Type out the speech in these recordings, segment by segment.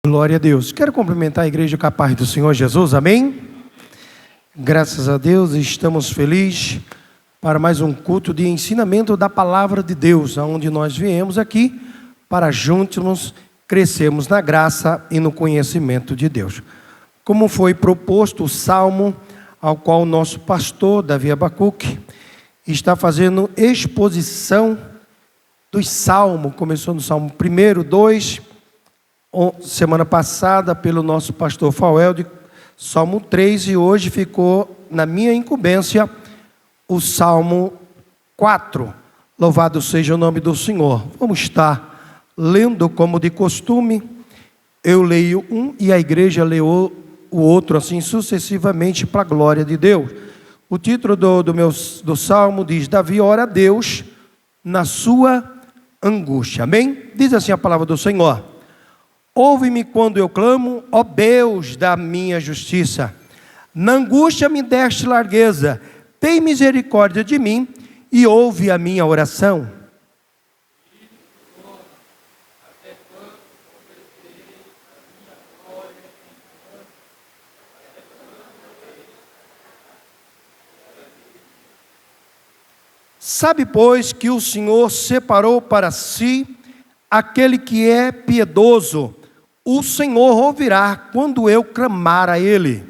Glória a Deus. Quero cumprimentar a igreja com a paz do Senhor Jesus, amém? Graças a Deus, estamos felizes para mais um culto de ensinamento da palavra de Deus, onde nós viemos aqui para juntos crescermos na graça e no conhecimento de Deus. Como foi proposto o salmo ao qual o nosso pastor, Davi Abacuque, está fazendo exposição dos salmos, começou no salmo 1, 2, semana passada pelo nosso pastor Fauelde, Salmo 3, e hoje ficou na minha incumbência o Salmo 4. Louvado seja o nome do Senhor. Vamos estar lendo como de costume. Eu leio um e a igreja lê o outro, assim sucessivamente, para a glória de Deus. O título do Salmo diz: Davi ora a Deus na sua angústia. Amém? Diz assim a palavra do Senhor: ouve-me quando eu clamo, ó Deus da minha justiça. Na angústia me deste largueza, tem misericórdia de mim e ouve a minha oração. Sabe, pois, que o Senhor separou para si aquele que é piedoso. O Senhor ouvirá quando eu clamar a Ele.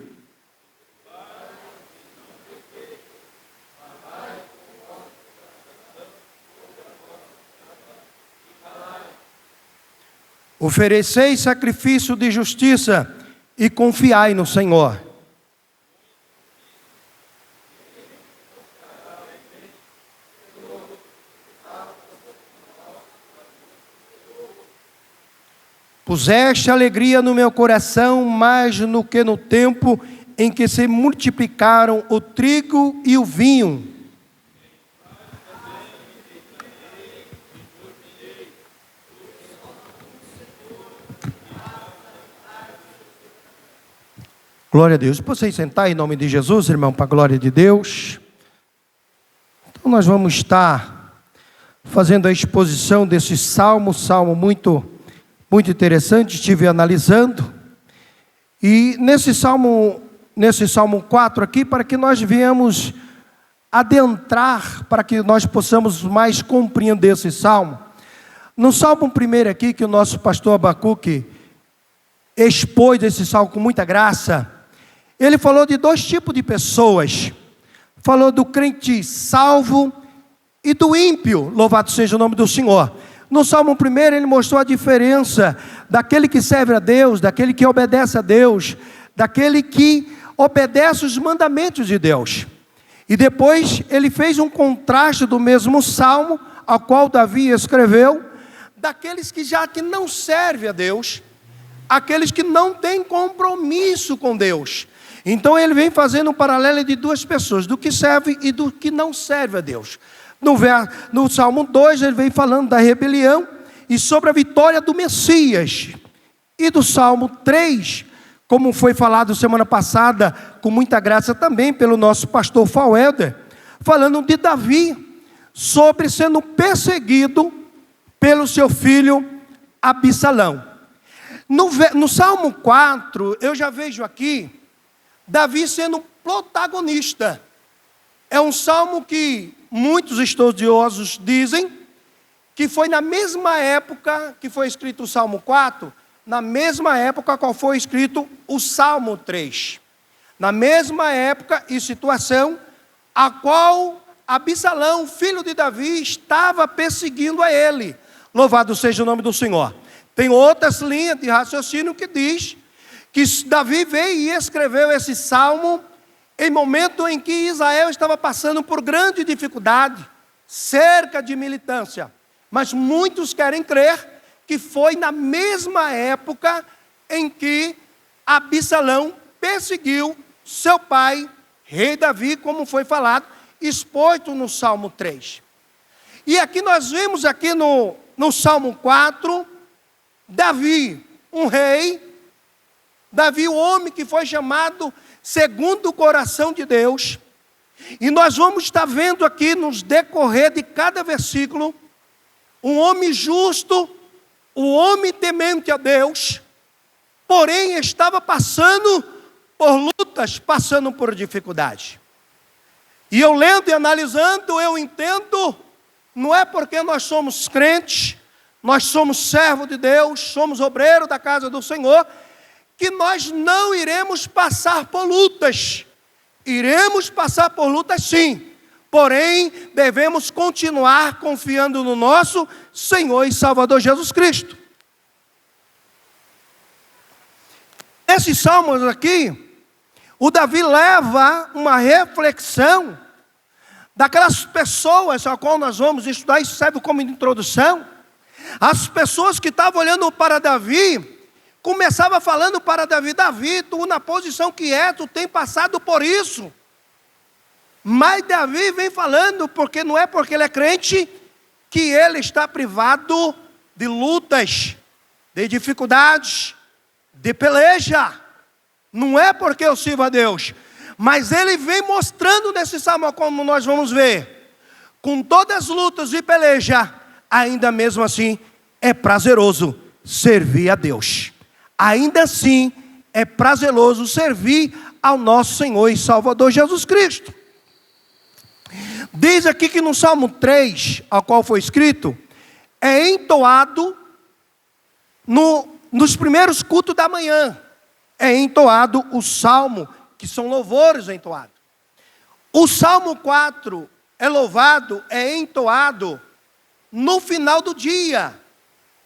Oferecei sacrifício de justiça e confiai no Senhor. Puseste alegria no meu coração, mais do que no tempo em que se multiplicaram o trigo e o vinho. Glória a Deus. Vocês sentar em nome de Jesus, irmão, para a glória de Deus. Então nós vamos estar fazendo a exposição desse salmo muito interessante, estive analisando, e nesse salmo 4 aqui, para que nós venhamos adentrar, para que nós possamos mais compreender esse salmo. No salmo 1 aqui, que o nosso pastor Abacuque expôs esse salmo com muita graça, ele falou de dois tipos de pessoas, falou do crente salvo e do ímpio, louvado seja o nome do Senhor. No Salmo 1, ele mostrou a diferença daquele que serve a Deus, daquele que obedece a Deus, daquele que obedece os mandamentos de Deus. E depois ele fez um contraste do mesmo Salmo, ao qual Davi escreveu, daqueles que não servem a Deus, aqueles que não têm compromisso com Deus. Então ele vem fazendo um paralelo de duas pessoas, do que serve e do que não serve a Deus. No Salmo 2, ele vem falando da rebelião e sobre a vitória do Messias. E do Salmo 3, como foi falado semana passada, com muita graça também pelo nosso pastor Fauelde, falando de Davi, sobre sendo perseguido pelo seu filho Absalão. No Salmo 4, eu já vejo aqui Davi sendo protagonista. É um salmo que muitos estudiosos dizem que foi na mesma época que foi escrito o Salmo 4, na mesma época qual foi escrito o Salmo 3. Na mesma época e situação a qual Absalão, filho de Davi, estava perseguindo a ele. Louvado seja o nome do Senhor. Tem outras linhas de raciocínio que diz que Davi veio e escreveu esse salmo em momento em que Israel estava passando por grande dificuldade, cerca de militância. Mas muitos querem crer que foi na mesma época em que Absalão perseguiu seu pai, rei Davi, como foi falado, exposto no Salmo 3. E aqui nós vemos aqui no Salmo 4, Davi, um rei, Davi, o homem que foi chamado segundo o coração de Deus. E nós vamos estar vendo aqui, nos decorrer de cada versículo, um homem justo, um homem temente a Deus, porém estava passando por lutas, passando por dificuldade. E eu lendo e analisando, eu entendo, não é porque nós somos crentes, nós somos servos de Deus, somos obreiros da casa do Senhor, que nós não iremos passar por lutas. Iremos passar por lutas sim, porém devemos continuar confiando no nosso Senhor e Salvador Jesus Cristo. Nesses salmos aqui, o Davi leva uma reflexão daquelas pessoas a qual nós vamos estudar, isso serve como introdução. As pessoas que estavam olhando para Davi, começava falando para Davi: Davi, tu na posição que é, tu tem passado por isso. Mas Davi vem falando, porque não é porque ele é crente, que ele está privado de lutas, de dificuldades, de peleja. Não é porque eu sirvo a Deus, mas ele vem mostrando nesse salmo, como nós vamos ver, com todas as lutas e peleja, ainda mesmo assim é prazeroso servir a Deus. Ainda assim é prazeroso servir ao nosso Senhor e Salvador Jesus Cristo. Diz aqui que no Salmo 3, ao qual foi escrito, é entoado nos primeiros cultos da manhã. É entoado o Salmo, que são louvores entoados. O Salmo 4 é entoado no final do dia.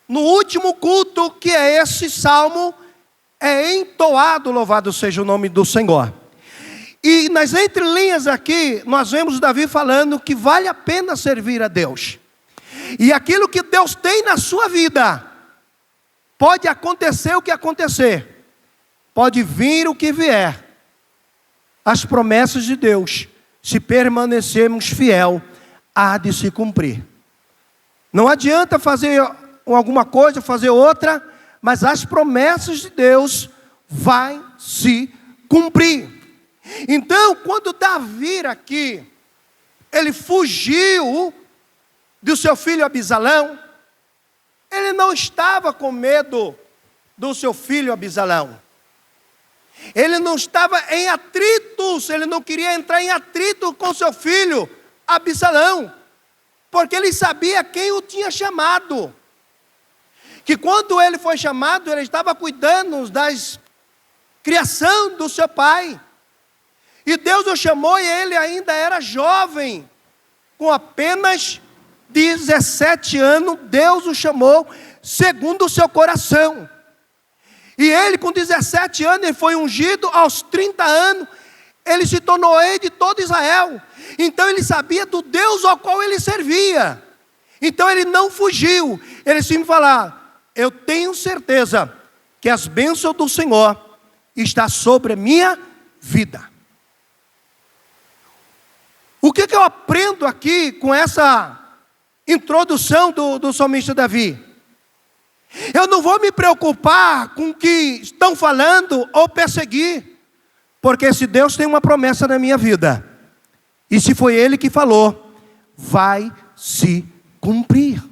No último culto, que é esse Salmo, é entoado, louvado seja o nome do Senhor. E nas entrelinhas aqui, nós vemos Davi falando que vale a pena servir a Deus. E aquilo que Deus tem na sua vida, pode acontecer o que acontecer, pode vir o que vier, as promessas de Deus, se permanecermos fiel, há de se cumprir. Não adianta fazer alguma coisa, fazer outra, mas as promessas de Deus vai se cumprir. Então, quando Davi aqui, ele fugiu do seu filho Abisalão, ele não estava com medo do seu filho Abisalão. Ele não estava em atritos, ele não queria entrar em atrito com seu filho Abisalão, porque ele sabia quem o tinha chamado. Que quando ele foi chamado, ele estava cuidando das criação do seu pai. E Deus o chamou e ele ainda era jovem, com apenas 17 anos, Deus o chamou segundo o seu coração. E ele com 17 anos, ele foi ungido, aos 30 anos, ele se tornou rei de todo Israel. Então ele sabia do Deus ao qual ele servia. Então ele não fugiu, ele sempre falava: eu tenho certeza que as bênçãos do Senhor estão sobre a minha vida. O que eu aprendo aqui com essa introdução do salmista Davi? Eu não vou me preocupar com o que estão falando ou perseguir, porque se Deus tem uma promessa na minha vida, e se foi Ele que falou, vai se cumprir.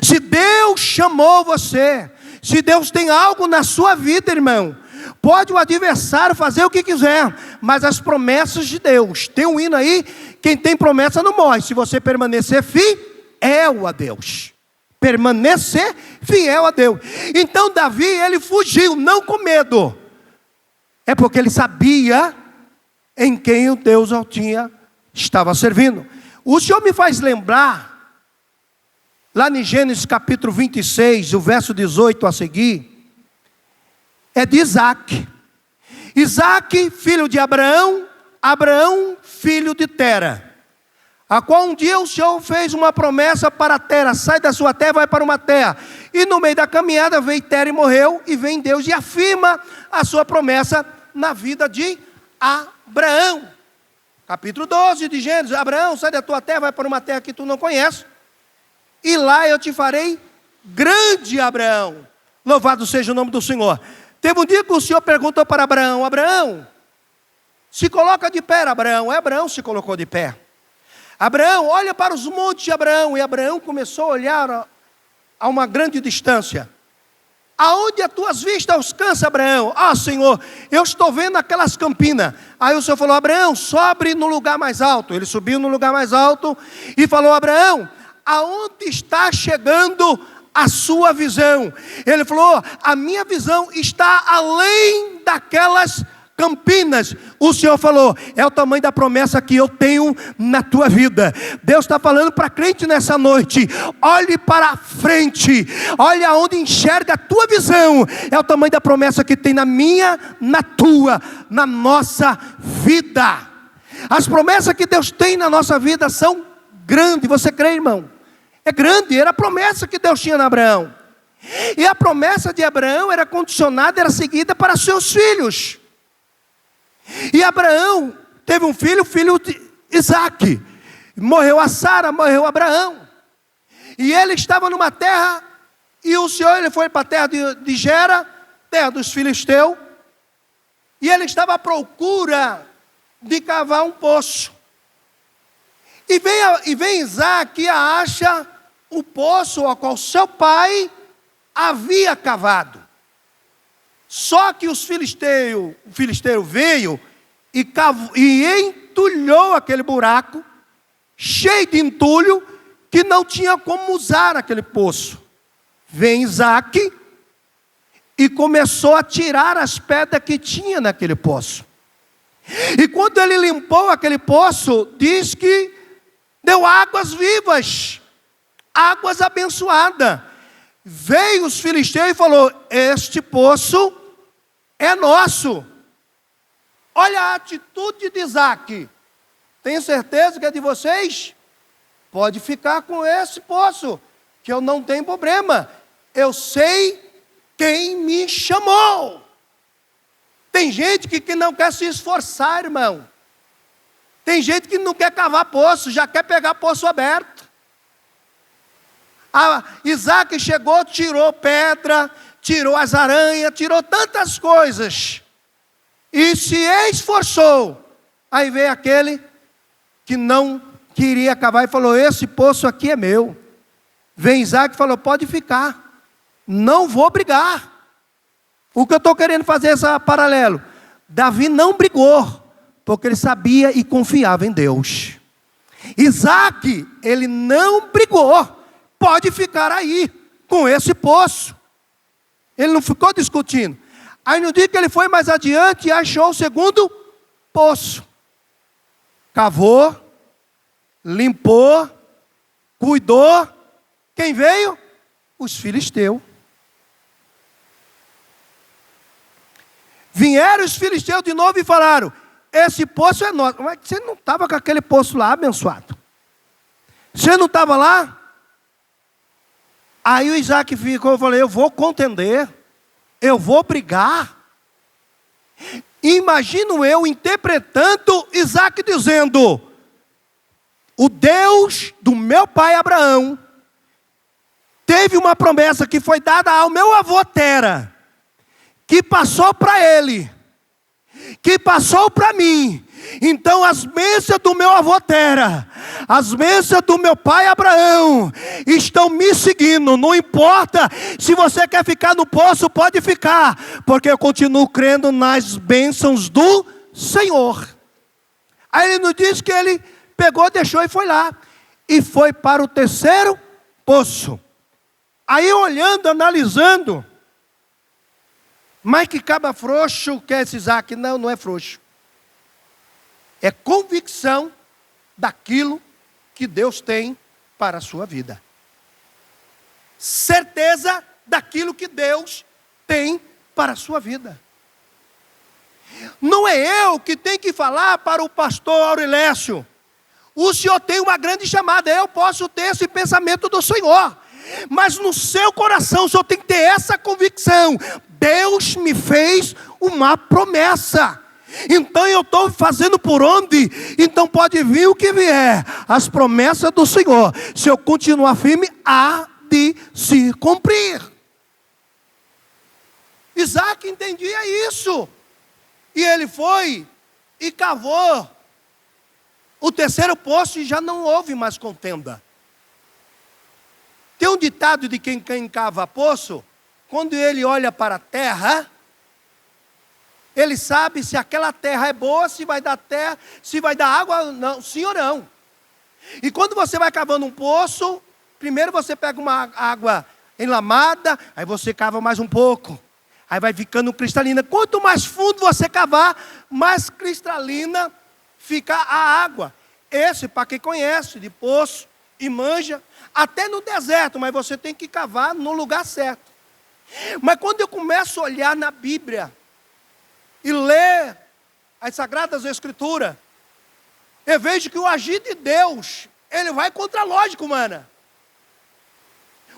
Se Deus chamou você, se Deus tem algo na sua vida, irmão, pode o adversário fazer o que quiser, mas as promessas de Deus, tem um hino aí, quem tem promessa não morre, se você permanecer fiel a Deus. Permanecer fiel a Deus. Então Davi, ele fugiu, não com medo, é porque ele sabia em quem o Deus estava servindo. O Senhor me faz lembrar, lá em Gênesis capítulo 26, o verso 18 a seguir, é de Isaac. Isaac, filho de Abraão, Abraão, filho de Tera, a qual um dia o Senhor fez uma promessa para Tera: sai da sua terra, vai para uma terra. E no meio da caminhada veio Tera e morreu, e vem Deus e afirma a sua promessa na vida de Abraão. Capítulo 12 de Gênesis: Abraão, sai da tua terra, vai para uma terra que tu não conheces, e lá eu te farei grande, Abraão. Louvado seja o nome do Senhor. Teve um dia que o Senhor perguntou para Abraão: Abraão, se coloca de pé, Abraão. Abraão se colocou de pé. Abraão, olha para os montes de Abraão. E Abraão começou a olhar a uma grande distância. aonde as tuas vistas alcançam, Abraão? Ah, Senhor, eu estou vendo aquelas campinas. Aí o Senhor falou: Abraão, sobe no lugar mais alto. Ele subiu no lugar mais alto e falou: Abraão, aonde está chegando a sua visão? Ele falou: a minha visão está além daquelas campinas. O Senhor falou: é o tamanho da promessa que eu tenho na tua vida. Deus está falando para crente nessa noite: olhe para a frente, olhe aonde enxerga a tua visão. É o tamanho da promessa que tem na minha, na tua, na nossa vida. As promessas que Deus tem na nossa vida são grandes. Você crê, irmão? É grande. Era a promessa que Deus tinha na Abraão. E a promessa de Abraão era condicionada, era seguida para seus filhos. E Abraão teve um filho, o filho de Isaque. Morreu a Sara, morreu Abraão. E ele estava numa terra, e o Senhor, ele foi para a terra de Gera, terra dos filisteus. E ele estava à procura de cavar um poço. E vem Isaque e acha o poço ao qual seu pai havia cavado. Só que o filisteiro veio e entulhou aquele buraco, cheio de entulho, que não tinha como usar aquele poço. Vem Isaque e começou a tirar as pedras que tinha naquele poço. E quando ele limpou aquele poço, diz que deu águas vivas, águas abençoadas. Veio os filisteus e falou: este poço é nosso. Olha a atitude de Isaque. Tenho certeza que é de vocês? Pode ficar com esse poço, que eu não tenho problema. Eu sei quem me chamou. Tem gente que não quer se esforçar, irmão. Tem gente que não quer cavar poço, já quer pegar poço aberto. Isaque chegou, tirou pedra, tirou as aranhas, tirou tantas coisas. E se esforçou. Aí veio aquele que não queria cavar e falou: esse poço aqui é meu. Vem Isaque e falou: pode ficar. Não vou brigar. O que eu estou querendo fazer esse paralelo. Davi não brigou, porque ele sabia e confiava em Deus. Isaque, ele não brigou. Pode ficar aí, com esse poço. Ele não ficou discutindo. Aí no dia que ele foi mais adiante, achou o segundo poço. Cavou, limpou, cuidou. Quem veio? Os filisteus. Vieram os filisteus de novo e falaram: esse poço é nosso. Mas você não estava com aquele poço lá, abençoado? Você não estava lá? Aí o Isaque ficou, eu falei: eu vou contender, eu vou brigar. Imagino eu interpretando Isaque dizendo: o Deus do meu pai Abraão teve uma promessa que foi dada ao meu avô Tera, que passou para ele, que passou para mim. Então as bênçãos do meu avô Tera, as bênçãos do meu pai Abraão estão me seguindo. Não importa se você quer ficar no poço, pode ficar, porque eu continuo crendo nas bênçãos do Senhor. Aí ele nos diz que ele pegou, deixou e foi lá. E foi para o terceiro poço. Aí olhando, analisando, mas que caba frouxo que é esse Isaque? Não, não é frouxo. É convicção daquilo que Deus tem para a sua vida. Certeza daquilo que Deus tem para a sua vida. Não é eu que tenho que falar para o pastor Aurilécio: o senhor tem uma grande chamada. Eu posso ter esse pensamento do Senhor, mas no seu coração o senhor tem que ter essa convicção: Deus me fez uma promessa. Então eu estou fazendo por onde? Então pode vir o que vier, as promessas do Senhor, se eu continuar firme, há de se cumprir. Isaque entendia isso. E ele foi e cavou o terceiro poço e já não houve mais contenda. Tem um ditado de quem cava poço: quando ele olha para a terra, ele sabe se aquela terra é boa, se vai dar terra, se vai dar água, não, sim ou não. E quando você vai cavando um poço, primeiro você pega uma água enlamada, aí você cava mais um pouco. Aí vai ficando cristalina. Quanto mais fundo você cavar, mais cristalina fica a água. Esse, para quem conhece, de poço e manja, até no deserto, mas você tem que cavar no lugar certo. Mas quando eu começo a olhar na Bíblia e ler as Sagradas Escrituras, eu vejo que o agir de Deus, ele vai contra a lógica humana.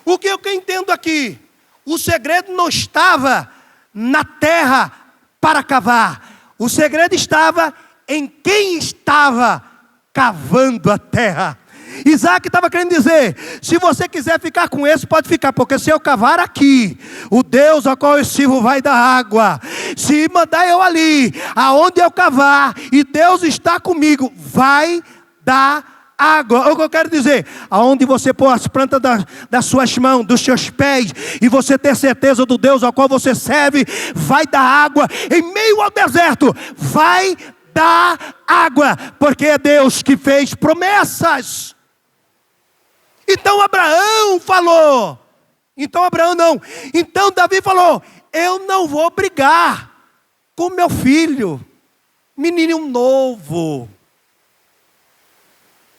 O que eu entendo aqui? O segredo não estava na terra para cavar. O segredo estava em quem estava cavando a terra. Isaac estava querendo dizer, se você quiser ficar com esse, pode ficar, porque se eu cavar aqui, o Deus ao qual eu sirvo vai dar água. Se mandar eu ali, aonde eu cavar, e Deus está comigo, vai dar água. O que eu quero dizer, aonde você pôr as plantas das suas mãos, dos seus pés, e você ter certeza do Deus ao qual você serve, vai dar água. Em meio ao deserto, vai dar água, porque é Deus que fez promessas. Então Abraão falou, então Davi falou, eu não vou brigar com meu filho, menininho novo,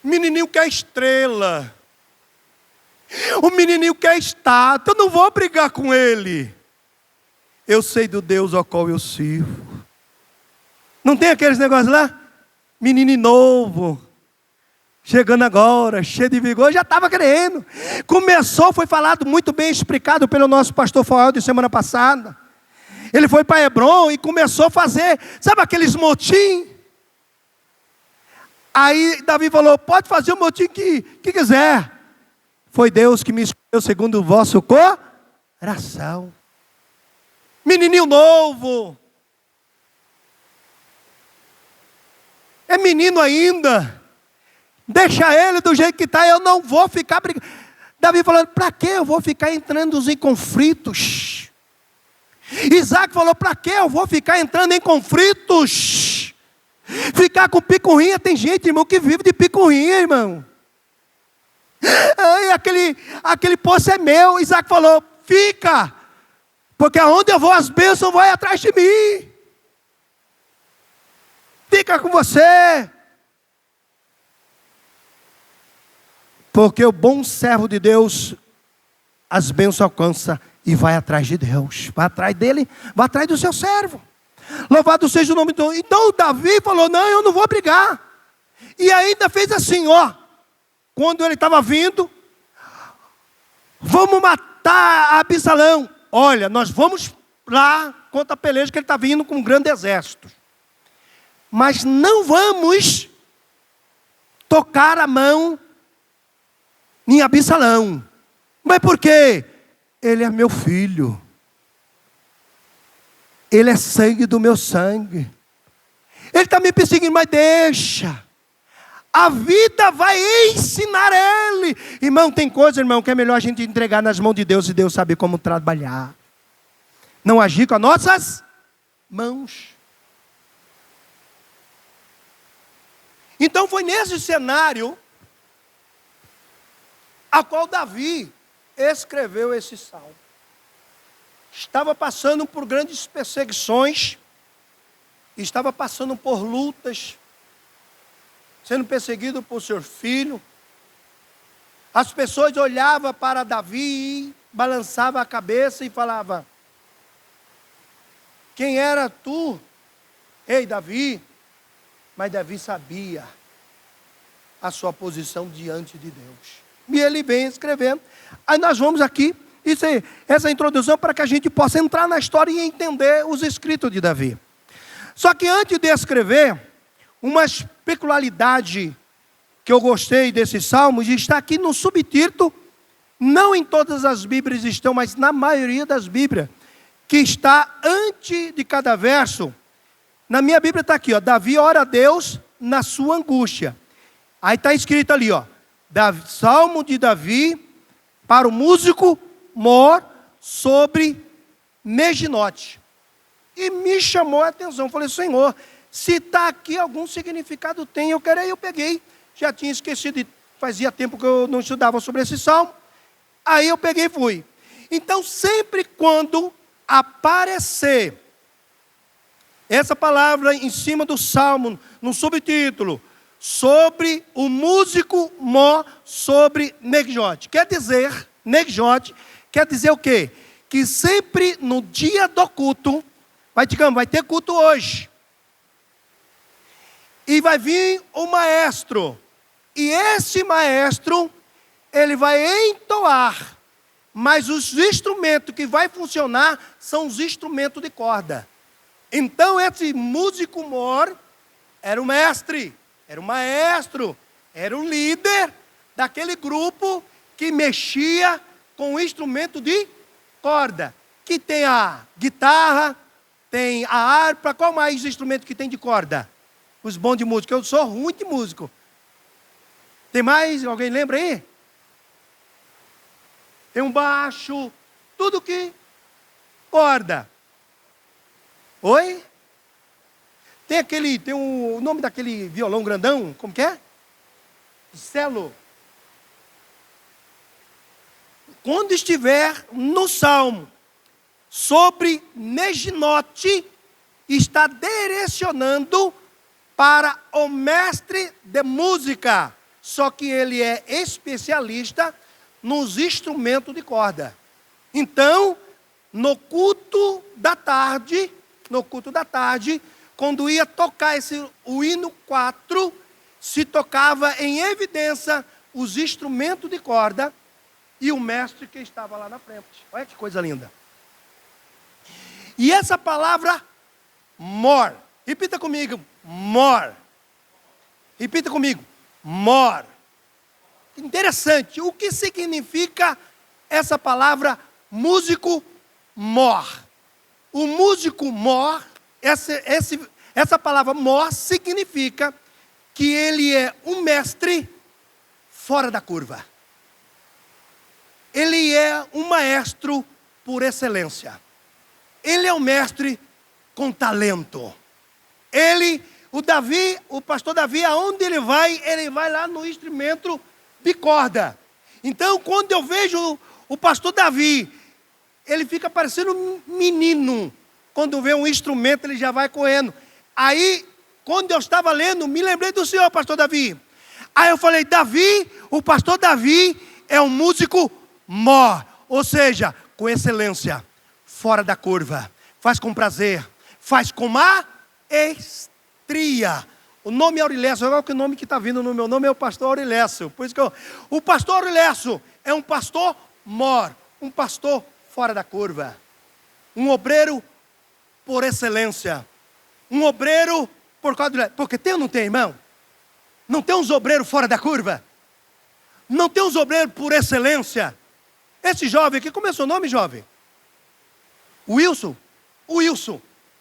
menininho que é estrela, o menininho que é estátua, eu não vou brigar com ele, eu sei do Deus ao qual eu sirvo. Não tem aqueles negócios lá? Menino novo, chegando agora, cheio de vigor, já estava querendo. Começou, foi falado muito bem, explicado pelo nosso pastor Fael de semana passada. Ele foi para Hebron e começou a fazer, sabe aqueles motim? Aí Davi falou, pode fazer o motim que quiser. Foi Deus que me escolheu segundo o vosso coração. Menininho novo. É menino ainda. Deixa ele do jeito que está, eu não vou ficar brigando. Davi falando, para que eu vou ficar entrando em conflitos? Isaac falou, para que eu vou ficar entrando em conflitos? Ficar com picuinha, tem gente, irmão, que vive de picuinha, irmão. Ai, aquele poço é meu. Isaac falou, fica, porque aonde eu vou as bênçãos vão atrás de mim. Fica com você. Porque o bom servo de Deus, as bênçãos alcança e vai atrás de Deus. Vai atrás dele, vai atrás do seu servo. Louvado seja o nome do... Então Davi falou, não, eu não vou brigar. E ainda fez assim, ó. Quando ele estava vindo, vamos matar Absalão. Olha, nós vamos lá contra a peleja que ele está vindo com um grande exército. Mas não vamos tocar a mão em Absalão. Mas por quê? Ele é meu filho. Ele é sangue do meu sangue. Ele está me perseguindo, mas deixa. A vida vai ensinar ele. Irmão, tem coisa, irmão, que é melhor a gente entregar nas mãos de Deus e Deus saber como trabalhar. Não agir com as nossas mãos. Então foi nesse cenário a qual Davi escreveu esse salmo. Estava passando por grandes perseguições, estava passando por lutas, sendo perseguido por seu filho. As pessoas olhavam para Davi e balançavam a cabeça e falavam, quem era tu, ei Davi? Mas Davi sabia a sua posição diante de Deus. E ele vem escrevendo. Aí nós vamos aqui, essa introdução para que a gente possa entrar na história e entender os escritos de Davi. Só que antes de escrever, uma peculiaridade que eu gostei desse salmo, está aqui no subtítulo, não em todas as Bíblias estão, mas na maioria das Bíblias, que está antes de cada verso. Na minha Bíblia está aqui, ó, Davi ora a Deus na sua angústia. Aí está escrito ali, ó, Salmo de Davi para o músico mor sobre meginote. E me chamou a atenção. Falei, Senhor, se está aqui algum significado tem, eu quero. Aí eu peguei, já tinha esquecido, fazia tempo que eu não estudava sobre esse salmo. Aí eu peguei e fui. Então, sempre quando aparecer essa palavra em cima do salmo, no subtítulo, sobre o músico mor, sobre Negjote. Negjote quer dizer o quê? Que sempre no dia do culto, vai ter culto hoje. E vai vir o maestro. E esse maestro, ele vai entoar. Mas os instrumentos que vai funcionar são os instrumentos de corda. Então esse músico mor era o mestre, era o maestro, era o líder daquele grupo que mexia com o instrumento de corda. Que tem a guitarra, tem a harpa, qual mais instrumento que tem de corda? Os bons de música, eu sou ruim de músico. Tem mais? Alguém lembra aí? Tem um baixo, tudo que corda. Oi? Tem o nome daquele violão grandão, como que é? Cello. Quando estiver no salmo sobre Neginote, está direcionando para o mestre de música. Só que ele é especialista nos instrumentos de corda. Então, no culto da tarde, quando ia tocar o hino 4, se tocava em evidência os instrumentos de corda e o mestre que estava lá na frente. Olha que coisa linda. E essa palavra, mor. Repita comigo, mor. Repita comigo, mor. Interessante, o que significa essa palavra músico mor? O músico mor, essa palavra mor significa que ele é um mestre fora da curva. Ele é um maestro por excelência. Ele é um mestre com talento. O pastor Davi, aonde ele vai lá no instrumento de corda. Então, quando eu vejo o pastor Davi, ele fica parecendo um menino. Quando vê um instrumento, ele já vai correndo. Aí, quando eu estava lendo, me lembrei do senhor, pastor Davi. Aí eu falei, o pastor Davi é um músico mor. Ou seja, com excelência, fora da curva. Faz com prazer, faz com maestria. O nome é Aurilécio, agora que o nome que está vindo no meu nome é o pastor Aurilécio. Por isso que o pastor Aurilécio é um pastor mor, um pastor fora da curva. Um obreiro por excelência. Um obreiro por causa do... Porque tem ou não tem, irmão? Não tem uns obreiros fora da curva? Não tem uns obreiros por excelência? Esse jovem aqui, como é o seu nome, jovem? Wilson.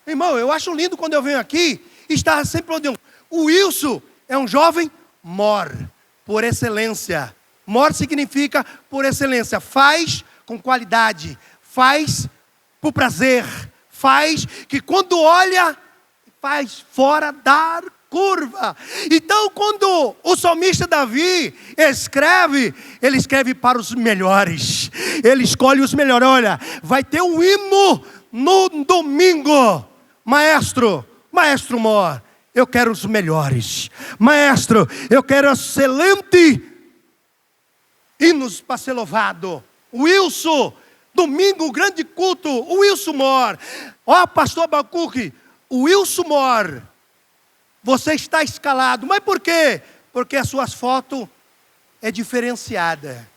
Irmão, eu acho lindo quando eu venho aqui e está sempre onde o Wilson é um jovem mor, por excelência. Mor significa por excelência. Faz com qualidade. Faz por prazer. Faz que quando olha, faz fora da curva. Então, quando o salmista Davi escreve, ele escreve para os melhores. Ele escolhe os melhores. Olha, vai ter um hino no domingo. Maestro mor, eu quero os melhores. Maestro, eu quero excelente hinos para ser louvado. Wilson, domingo, grande culto, o Wilson mor. Ó, pastor Abacuque, o Wilson mor. Você está escalado. Mas por quê? Porque as suas fotos é diferenciada.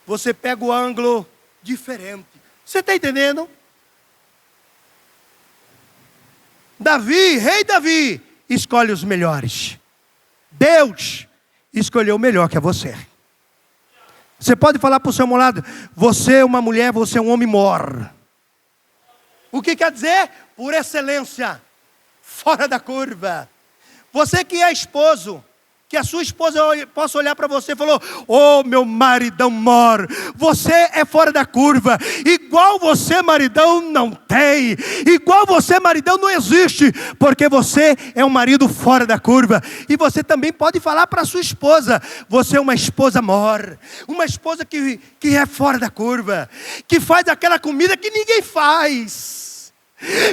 Você pega o ângulo diferente. Você está entendendo? Rei Davi, escolhe os melhores. Deus escolheu o melhor que é você. Você pode falar para o seu lado, você é uma mulher, você é um homem mor. O que quer dizer? Por excelência, fora da curva. Você que é esposo, que a sua esposa possa olhar para você e falar: "Oh, meu maridão mor, você é fora da curva, igual você maridão não tem, igual você maridão não existe, porque você é um marido fora da curva". E você também pode falar para a sua esposa: você é uma esposa mor, uma esposa que é fora da curva, que faz aquela comida que ninguém faz,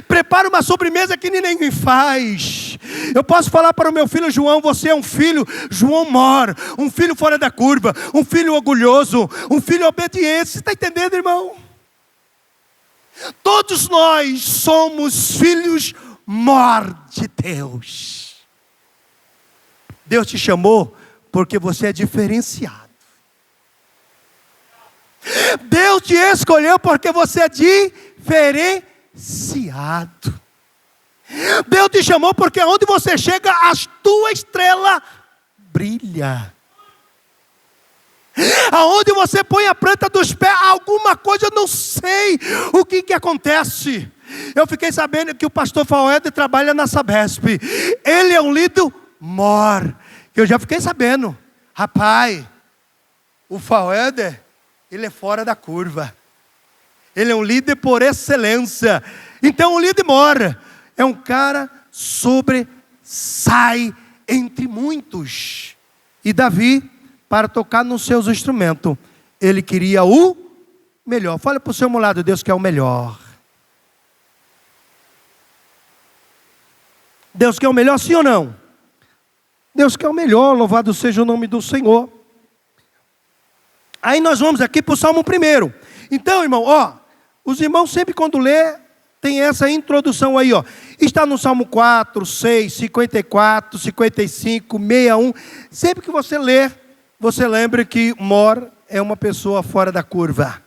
prepara uma sobremesa que ninguém faz. Eu posso falar para o meu filho João: você é um filho João mor, um filho fora da curva, um filho orgulhoso, um filho obediente. Você está entendendo, irmão? Todos nós somos filhos mor de Deus. Deus te chamou porque você é diferenciado. Deus te escolheu porque você é diferenciado. Deus te chamou porque onde você chega, a tua estrela brilha. Aonde você põe a planta dos pés, alguma coisa, eu não sei o que acontece. Eu fiquei sabendo que o pastor Fauéder trabalha na Sabesp. Ele é um líder mor. Eu já fiquei sabendo. Rapaz, o Fauéder, ele é fora da curva. Ele é um líder por excelência. Então o líder mor é um cara sobressai entre muitos. E Davi, para tocar nos seus instrumentos, ele queria o melhor. Fala para o seu lado: Deus quer o melhor. Deus quer o melhor, sim ou não? Deus quer o melhor, louvado seja o nome do Senhor. Aí nós vamos aqui para o Salmo 1. Então, irmão, os irmãos sempre quando lê, tem essa introdução aí, está no Salmo 4, 6, 54, 55, 61. Sempre que você lê, você lembra que mor é uma pessoa fora da curva.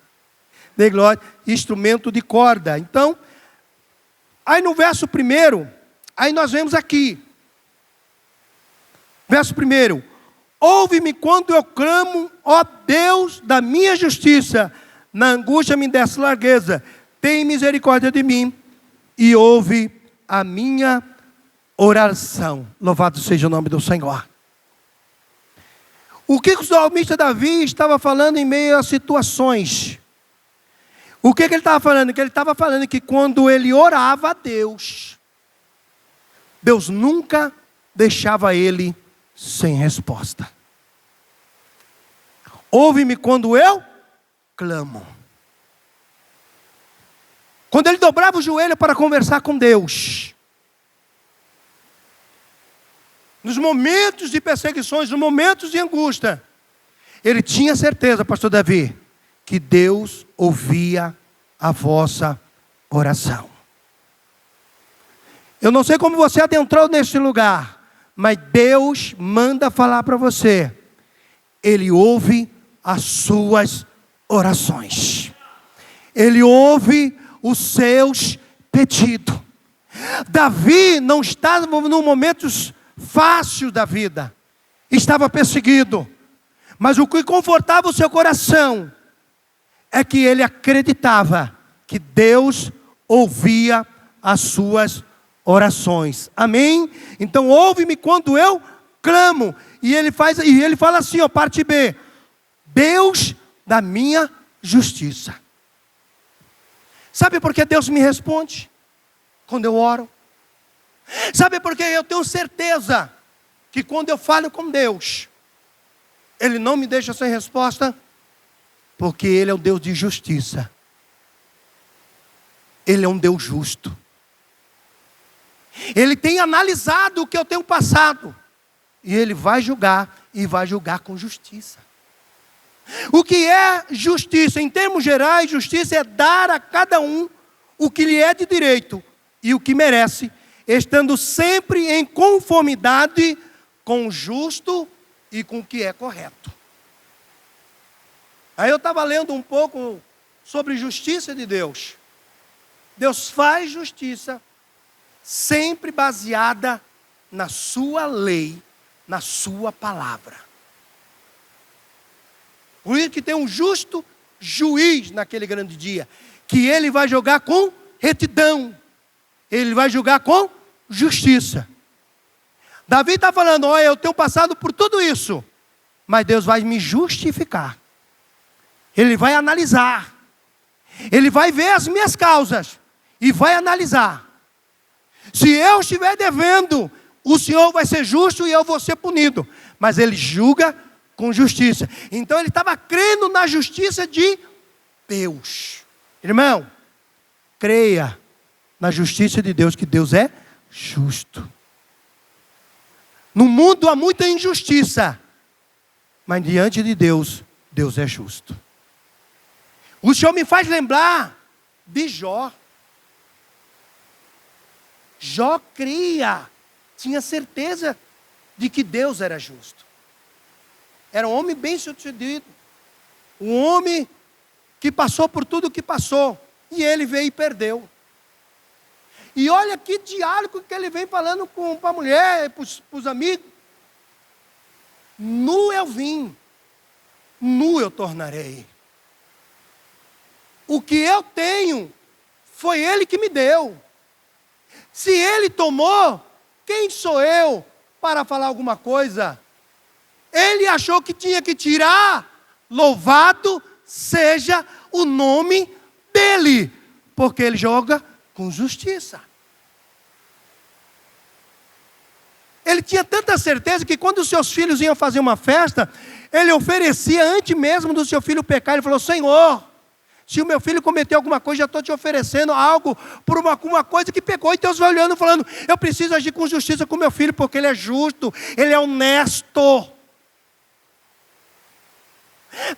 Dê glória, instrumento de corda. Então, aí no verso 1, aí nós vemos aqui. Verso 1. Ouve-me quando eu clamo, ó Deus da minha justiça. Na angústia me desse largueza. Tem misericórdia de mim e ouve a minha oração. Louvado seja o nome do Senhor. O que o salmista Davi estava falando em meio a situações? O que ele estava falando? Que ele estava falando que quando ele orava a Deus, Deus nunca deixava ele sem resposta. Ouve-me quando eu clamo. Quando ele dobrava o joelho para conversar com Deus, nos momentos de perseguições, nos momentos de angústia, ele tinha certeza, pastor Davi, que Deus ouvia a vossa oração. Eu não sei como você adentrou neste lugar, mas Deus manda falar para você. Ele ouve as suas orações. Ele ouve os seus pedidos. Davi não estava num momentos fácil da vida. Estava perseguido. Mas o que confortava o seu coração é que ele acreditava que Deus ouvia as suas orações. Amém? Então ouve-me quando eu clamo. E ele fala assim, parte B: Deus da minha justiça. Sabe por que Deus me responde quando eu oro? Sabe por que eu tenho certeza que quando eu falo com Deus, Ele não me deixa sem resposta? Porque Ele é um Deus de justiça. Ele é um Deus justo. Ele tem analisado o que eu tenho passado. E Ele vai julgar, e vai julgar com justiça. O que é justiça? Em termos gerais, justiça é dar a cada um o que lhe é de direito e o que merece, estando sempre em conformidade com o justo e com o que é correto. Aí eu estava lendo um pouco sobre justiça de Deus. Deus faz justiça sempre baseada na sua lei, na sua palavra. Por isso que tem um justo juiz naquele grande dia, que ele vai julgar com retidão, ele vai julgar com justiça. Davi está falando, olha, eu tenho passado por tudo isso, mas Deus vai me justificar. Ele vai analisar. Ele vai ver as minhas causas e vai analisar. Se eu estiver devendo, o Senhor vai ser justo e eu vou ser punido. Mas Ele julga com justiça. Então ele estava crendo na justiça de Deus. Irmão, creia na justiça de Deus, que Deus é justo. No mundo há muita injustiça, mas diante de Deus, Deus é justo. O Senhor me faz lembrar de Jó. Jó cria, tinha certeza de que Deus era justo. Era um homem bem sucedido, um homem que passou por tudo o que passou, e ele veio e perdeu. E olha que diálogo que ele vem falando para a mulher, para os amigos. Nu eu vim, nu eu tornarei. O que eu tenho, foi Ele que me deu. Se Ele tomou, quem sou eu para falar alguma coisa? Ele achou que tinha que tirar, louvado seja o nome dEle, porque Ele joga com justiça. Ele tinha tanta certeza que quando os seus filhos iam fazer uma festa, ele oferecia antes mesmo do seu filho pecar. Ele falou, Senhor, se o meu filho cometeu alguma coisa, já estou te oferecendo algo por uma coisa que pecou. E Deus vai olhando falando, eu preciso agir com justiça com meu filho, porque ele é justo, ele é honesto.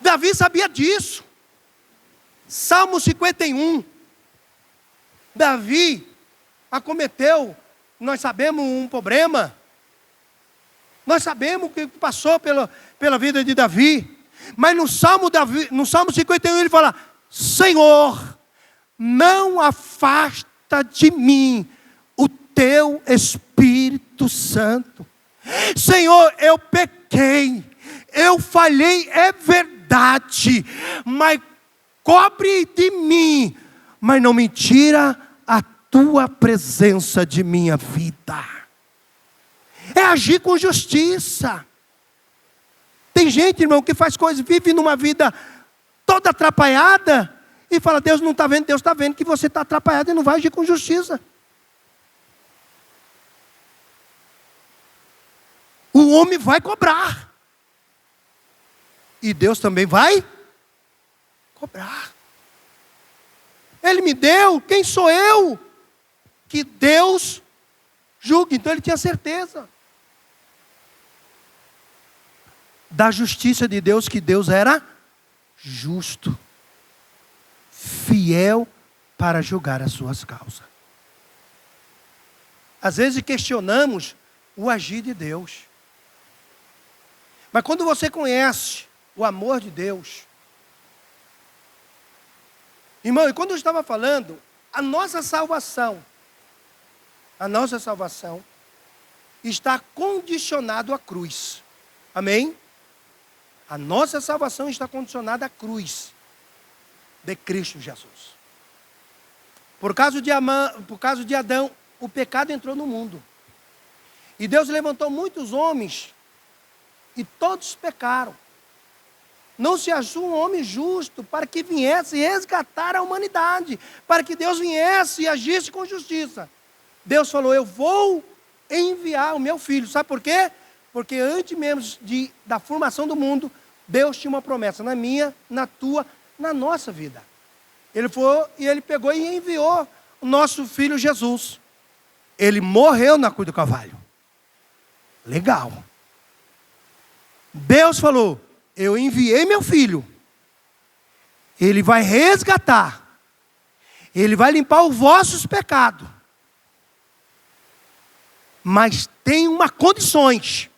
Davi sabia disso. Salmo 51. Davi acometeu, nós sabemos, um problema. Nós sabemos o que passou pela vida de Davi. Mas no Salmo 51 ele fala, Senhor, não afasta de mim o teu Espírito Santo. Senhor, eu pequei, eu falhei, é verdade, mas cobre de mim, mas não me tira a tua presença de minha vida. É agir com justiça. Tem gente, irmão, que faz coisas, vive numa vida toda atrapalhada e fala, Deus não está vendo, Deus está vendo que você está atrapalhado e não vai agir com justiça. O homem vai cobrar. E Deus também vai cobrar. Ele me deu, quem sou eu? Que Deus julgue. Então ele tinha certeza da justiça de Deus, que Deus era justo, fiel para julgar as suas causas. Às vezes questionamos o agir de Deus. Mas quando você conhece o amor de Deus, irmão, e quando eu estava falando, a nossa salvação está condicionada à cruz. Amém? A nossa salvação está condicionada à cruz de Cristo Jesus. Por causa de Adão, o pecado entrou no mundo. E Deus levantou muitos homens e todos pecaram. Não se achou um homem justo para que viesse resgatar a humanidade, para que Deus viesse e agisse com justiça. Deus falou, eu vou enviar o meu filho. Sabe por quê? Porque antes mesmo da formação do mundo, Deus tinha uma promessa na minha, na tua, na nossa vida. Ele foi e ele pegou e enviou o nosso filho Jesus. Ele morreu na cruz do Calvário. Legal. Deus falou, eu enviei meu filho. Ele vai resgatar. Ele vai limpar os vossos pecados. Mas tem uma condições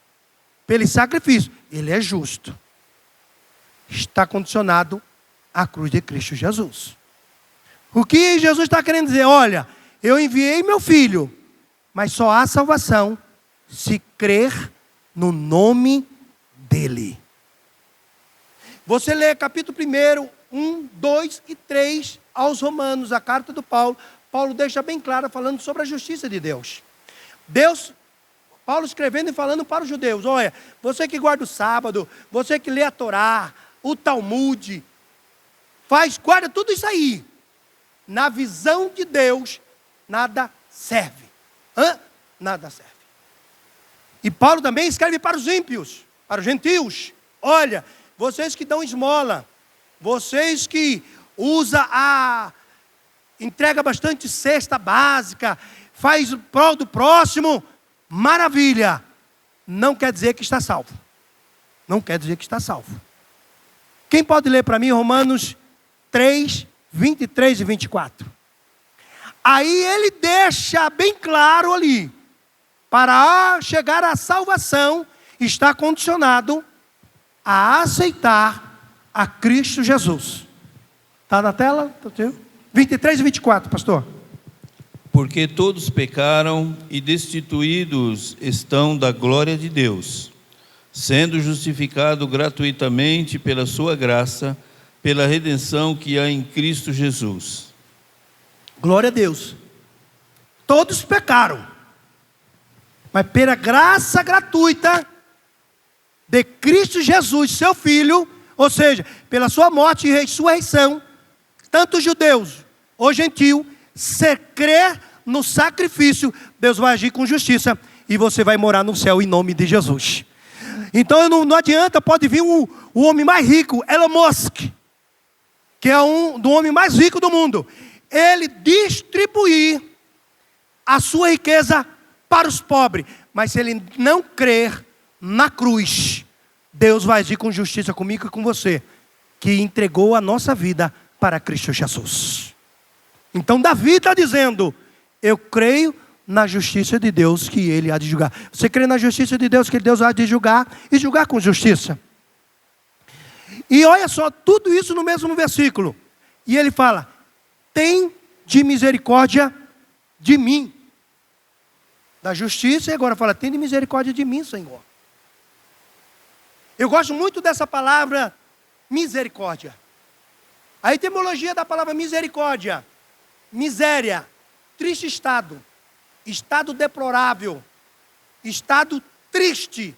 pelo sacrifício. Ele é justo. Está condicionado à cruz de Cristo Jesus. O que Jesus está querendo dizer? Olha, eu enviei meu filho, mas só há salvação se crer no nome dele. Você lê capítulo 1, 2 e 3 aos Romanos, a carta do Paulo. Paulo deixa bem claro falando sobre a justiça de Deus. Deus Paulo escrevendo e falando para os judeus: olha, você que guarda o sábado, você que lê a Torá, o Talmud, guarda tudo isso aí. Na visão de Deus, nada serve. Nada serve. E Paulo também escreve para os ímpios, para os gentios: olha, vocês que dão esmola, vocês que entrega bastante cesta básica, faz o prol do próximo, maravilha. Não quer dizer que está salvo. Não quer dizer que está salvo. Quem pode ler para mim Romanos 3, 23 e 24? Aí ele deixa bem claro ali: para chegar à salvação, está condicionado a aceitar a Cristo Jesus. Está na tela? 23 e 24, pastor. Porque todos pecaram e destituídos estão da glória de Deus, sendo justificado gratuitamente pela sua graça, pela redenção que há em Cristo Jesus. Glória a Deus. Todos pecaram, mas pela graça gratuita de Cristo Jesus, seu Filho, ou seja, pela sua morte e ressurreição, tanto os judeus ou gentio, se crer no sacrifício, Deus vai agir com justiça e você vai morar no céu em nome de Jesus. Então não adianta, pode vir o homem mais rico, Elon Musk, que é do homem mais rico do mundo, ele distribuir a sua riqueza para os pobres, mas se ele não crer na cruz, Deus vai agir com justiça comigo e com você, que entregou a nossa vida para Cristo Jesus. Então Davi está dizendo: eu creio na justiça de Deus que Ele há de julgar. Você crê na justiça de Deus que Deus há de julgar e julgar com justiça? E olha só, tudo isso no mesmo versículo. E ele fala: tem de misericórdia de mim. Da justiça, e agora fala: tem de misericórdia de mim, Senhor. Eu gosto muito dessa palavra misericórdia. A etimologia da palavra misericórdia: miséria, triste estado, estado deplorável, estado triste.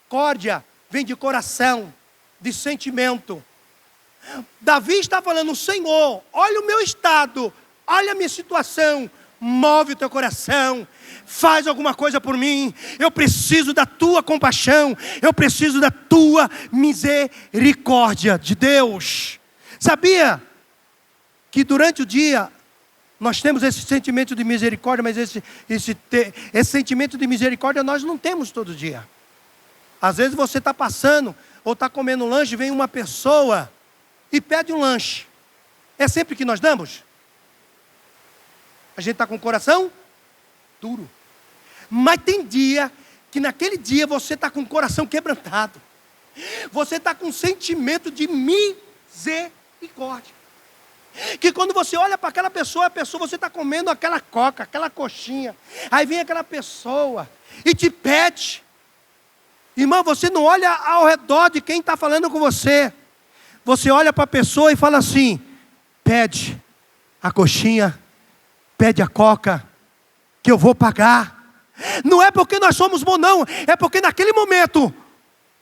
Córdia vem de coração, de sentimento. Davi está falando: Senhor, olha o meu estado, olha a minha situação, move o teu coração, faz alguma coisa por mim, eu preciso da tua compaixão, eu preciso da tua misericórdia de Deus. Sabia que durante o dia nós temos esse sentimento de misericórdia, mas esse sentimento de misericórdia nós não temos todo dia. Às vezes você está passando, ou está comendo um lanche, vem uma pessoa e pede um lanche. É sempre que nós damos? A gente está com o coração duro. Mas tem dia que naquele dia você está com o coração quebrantado. Você está com um sentimento de misericórdia. Que quando você olha para aquela pessoa, você está comendo aquela coca, aquela coxinha. Aí vem aquela pessoa e te pede. Irmão, você não olha ao redor de quem está falando com você. Você olha para a pessoa e fala assim: pede a coxinha, pede a coca, que eu vou pagar. Não é porque nós somos bons, não. É porque naquele momento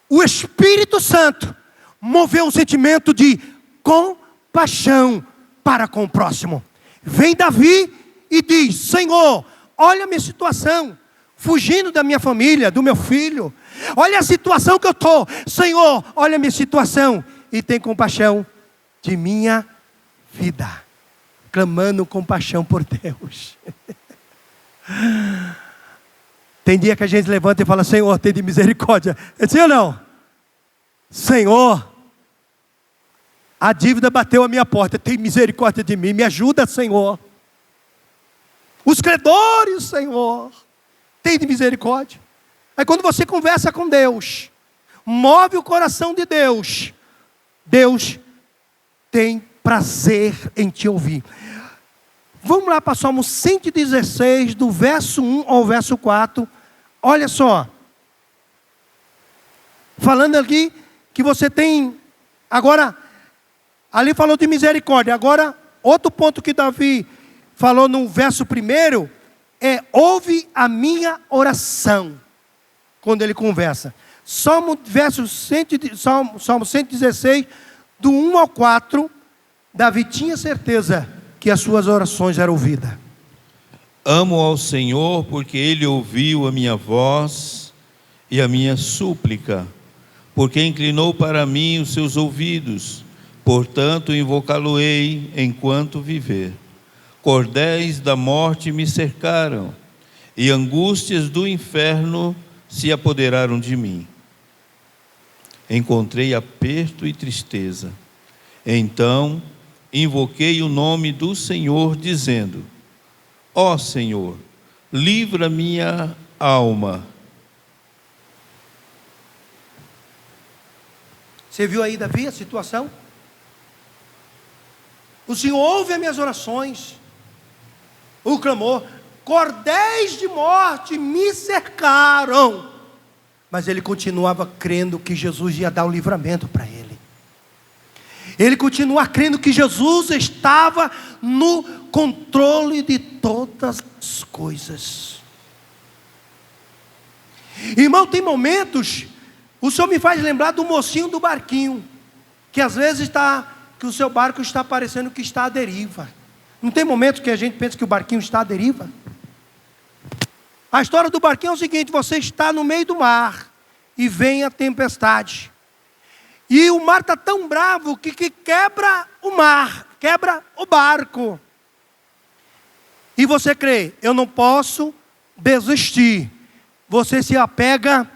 o Espírito Santo moveu um sentimento de compaixão para com o próximo. Vem Davi e diz: Senhor, olha a minha situação, fugindo da minha família, do meu filho. Olha a situação que eu estou. Senhor, olha a minha situação e tem compaixão de minha vida. Clamando compaixão por Deus. Tem dia que a gente levanta e fala: Senhor, tem de misericórdia. É sim ou não? Senhor, a dívida bateu a minha porta, tem misericórdia de mim, me ajuda, Senhor. Os credores, Senhor, tem de misericórdia. Aí quando você conversa com Deus, move o coração de Deus, Deus tem prazer em te ouvir. Vamos lá para Salmo 116, do verso 1 ao verso 4. Olha só. Falando aqui que você tem, agora, ali falou de misericórdia. Agora, outro ponto que Davi falou no verso 1 é: ouve a minha oração. quando ele conversa. Salmo 116, do 1 ao 4, Davi tinha certeza que as suas orações eram ouvidas. Amo ao Senhor porque Ele ouviu a minha voz e a minha súplica, porque inclinou para mim os seus ouvidos, portanto invocá-lo-ei enquanto viver. Cordéis da morte me cercaram, e angústias do inferno se apoderaram de mim. Encontrei aperto e tristeza. Então invoquei o nome do Senhor, dizendo: ó Senhor, livra minha alma. Você viu aí, Davi, a situação? O Senhor ouve as minhas orações. O clamor: cordéis de morte me cercaram. Mas ele continuava crendo que Jesus ia dar o livramento para ele. Ele continua crendo que Jesus estava no controle de todas as coisas. Irmão, tem momentos, o Senhor me faz lembrar do mocinho do barquinho, que às vezes que o seu barco está parecendo que está à deriva. Não tem momentos que a gente pensa que o barquinho está à deriva? A história do barquinho é o seguinte: você está no meio do mar e vem a tempestade. E o mar está tão bravo que quebra o mar, quebra o barco. E você crê: eu não posso desistir. Você se apega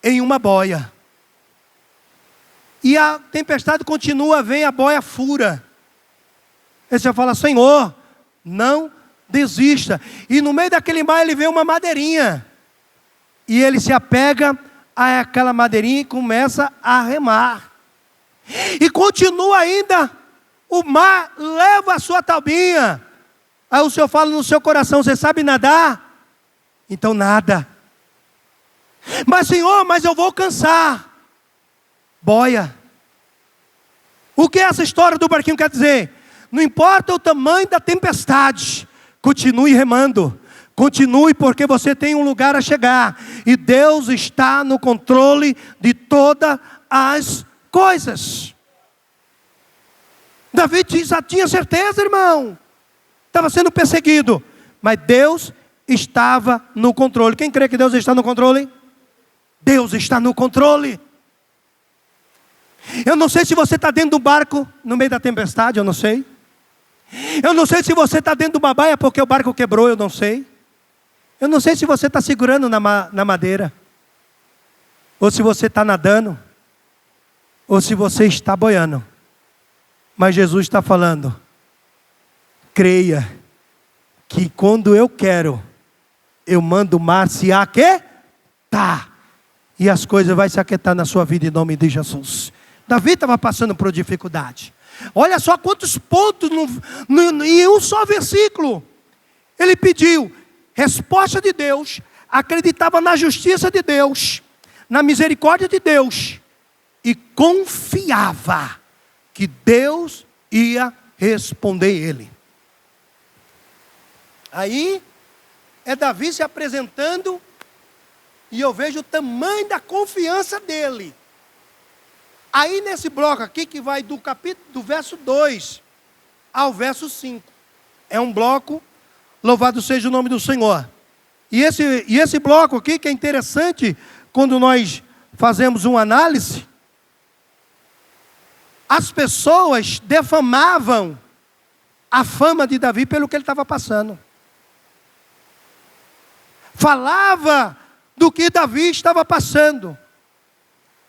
em uma boia. E a tempestade continua, vem, a boia fura. Aí você fala: Senhor, não desista. E no meio daquele mar ele vê uma madeirinha. E ele se apega àquela madeirinha e começa a remar. E continua ainda, o mar leva a sua taubinha. Aí o Senhor fala no seu coração: você sabe nadar? Então nada. Mas Senhor, mas eu vou cansar. Boia. O que essa história do barquinho quer dizer? Não importa o tamanho da tempestade, continue remando. Continue, porque você tem um lugar a chegar. E Deus está no controle de todas as coisas. Davi já tinha certeza, irmão. Estava sendo perseguido, mas Deus estava no controle. Quem crê que Deus está no controle? Deus está no controle. Eu não sei se você está dentro do barco no meio da tempestade, eu não sei. Eu não sei se você está dentro de uma baia porque o barco quebrou, eu não sei. Eu não sei se você está segurando na madeira, ou se você está nadando, ou se você está boiando. Mas Jesus está falando: creia que quando eu quero, eu mando o mar se aquietar. E as coisas vão se aquietar na sua vida em nome de Jesus. Davi estava passando por dificuldade. Olha só quantos pontos em um só versículo. Ele pediu resposta de Deus, acreditava na justiça de Deus, na misericórdia de Deus, e confiava que Deus ia responder ele. Aí é Davi se apresentando, e eu vejo o tamanho da confiança dele. Aí nesse bloco aqui, que vai do verso 2 ao verso 5, é um bloco, louvado seja o nome do Senhor. E esse bloco aqui, que é interessante, quando nós fazemos uma análise, as pessoas defamavam a fama de Davi pelo que ele estava passando. Falava do que Davi estava passando.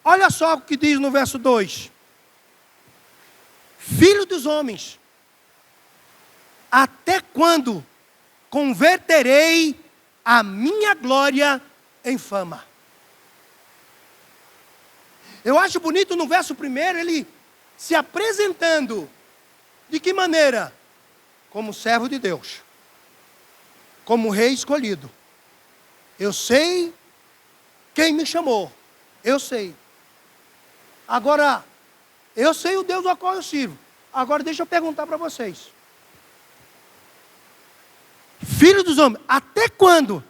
Olha só o que diz no verso 2. Filho dos homens, até quando converterei a minha glória em fama? Eu acho bonito no verso 1, ele se apresentando. De que maneira? Como servo de Deus. Como rei escolhido. Eu sei quem me chamou. Eu sei. Agora, eu sei o Deus ao qual eu sirvo. Agora deixa eu perguntar para vocês. Filho dos homens, até quando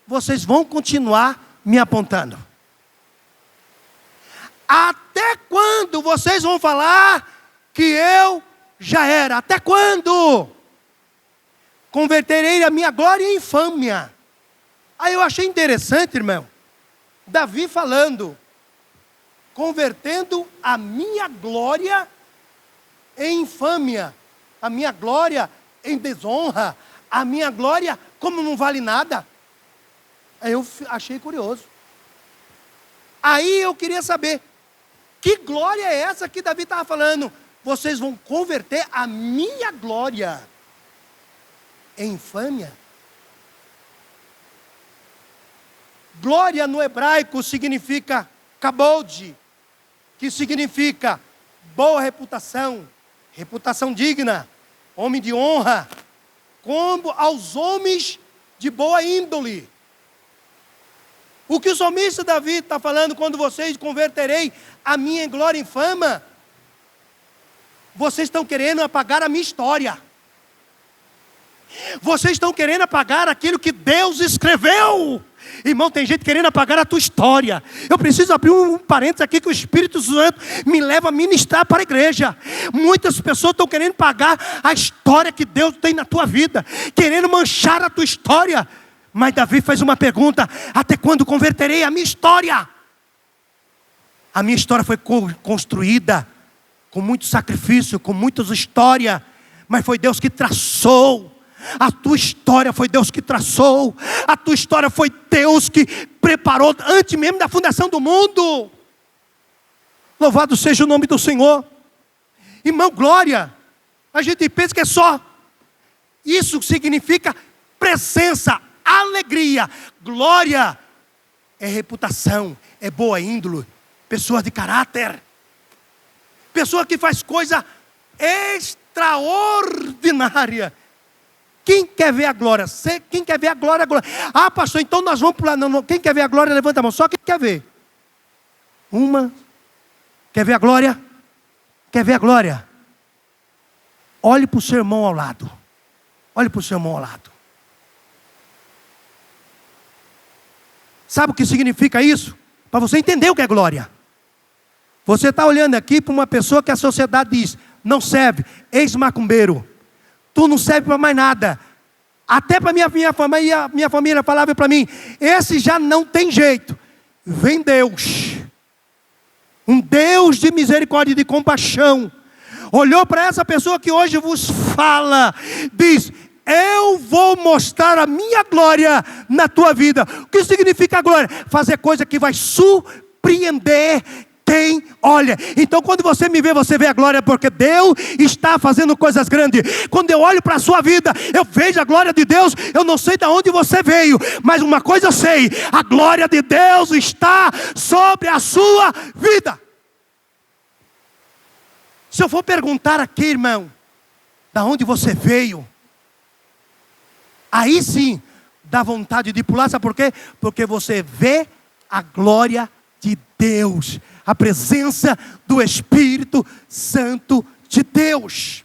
vocês vão continuar me apontando? Até quando vocês vão falar que eu já era? Até quando? Converterei a minha glória em infâmia. Aí eu achei interessante, irmão, Davi falando, convertendo a minha glória em infâmia, a minha glória em desonra, a minha glória como não vale nada. Aí eu achei curioso. Aí eu queria saber, que glória é essa que Davi estava falando? Vocês vão converter a minha glória em infâmia? Glória no hebraico significa kabod, que significa boa reputação, reputação digna, homem de honra, como aos homens de boa índole. O que o salmista Davi está falando, quando vocês converterei a minha glória em fama, vocês estão querendo apagar a minha história. Vocês estão querendo apagar aquilo que Deus escreveu. Irmão, tem gente querendo apagar a tua história. Eu preciso abrir um parênteses aqui, que o Espírito Santo me leva a ministrar para a igreja. Muitas pessoas estão querendo apagar a história que Deus tem na tua vida, querendo manchar a tua história. Mas Davi fez uma pergunta: até quando converterei a minha história? A minha história foi construída com muito sacrifício, com muitas histórias, mas foi Deus que traçou. A tua história foi Deus que traçou. A tua história foi Deus que preparou antes mesmo da fundação do mundo. Louvado seja o nome do Senhor. Irmão, glória, a gente pensa que é só. Isso significa presença, alegria. Glória é reputação, é boa índole, pessoa de caráter, pessoa que faz coisa extraordinária. Quem quer ver a glória? Quem quer ver a glória, a glória. Ah, pastor, então nós vamos pular. Não, quem quer ver a glória, levanta a mão. Só quem quer ver. Uma. Quer ver a glória? Quer ver a glória? Olhe para o seu irmão ao lado. Olhe para o seu irmão ao lado. Sabe o que significa isso? Para você entender o que é glória. Você está olhando aqui para uma pessoa que a sociedade diz: não serve, ex-macumbeiro. Tu não serve para mais nada. Até para minha família falava para mim: esse já não tem jeito. Vem Deus, um Deus de misericórdia e de compaixão, olhou para essa pessoa que hoje vos fala, diz: eu vou mostrar a minha glória na tua vida. O que significa glória? Fazer coisa que vai surpreender quem olha. Então quando você me vê, você vê a glória, porque Deus está fazendo coisas grandes. Quando eu olho para a sua vida, eu vejo a glória de Deus. Eu não sei de onde você veio, mas uma coisa eu sei: a glória de Deus está sobre a sua vida. Se eu for perguntar aqui, irmão, de onde você veio, aí sim dá vontade de pular. Sabe por quê? Porque você vê a glória de Deus, a presença do Espírito Santo de Deus.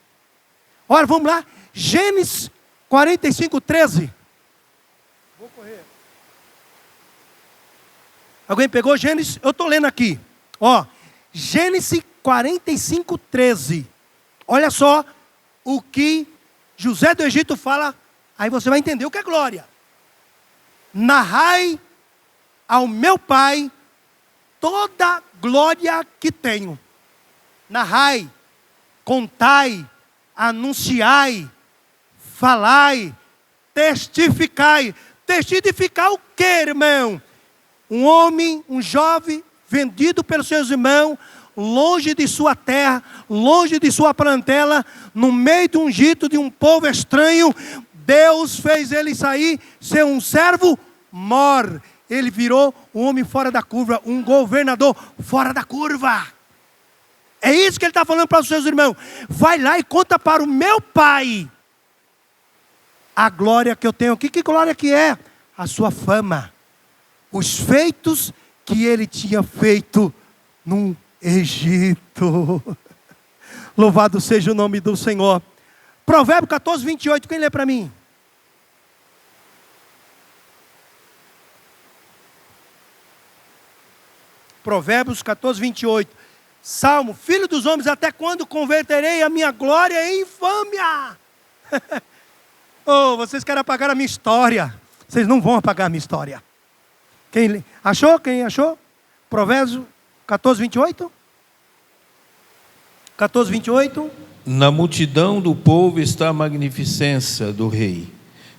Ora, vamos lá, Gênesis 45:13. Vou correr. Alguém pegou Gênesis? Eu estou lendo aqui. Ó, Gênesis 45:13. Olha só o que José do Egito fala. Aí você vai entender o que é glória. Narrai ao meu pai toda glória que tenho. Narrai, contai, anunciai, falai, testificai. Testificar o que, irmão? Um homem, um jovem, vendido pelos seus irmãos, longe de sua terra, longe de sua parentela, no meio de um Egito, de um povo estranho. Deus fez ele sair, ser um servo mor. Ele virou um homem fora da curva, um governador fora da curva. É isso que ele está falando para os seus irmãos. Vai lá e conta para o meu pai a glória que eu tenho aqui. Que glória que é? A sua fama. Os feitos que ele tinha feito no Egito. Louvado seja o nome do Senhor. Provérbio 14:28, quem lê para mim? Provérbios 14, 28. Salmo, filho dos homens, até quando converterei a minha glória em infâmia? Oh, vocês querem apagar a minha história. Vocês não vão apagar a minha história. Quem achou? Quem achou? Provérbios 14, 28? 14, 28. Na multidão do povo está a magnificência do rei,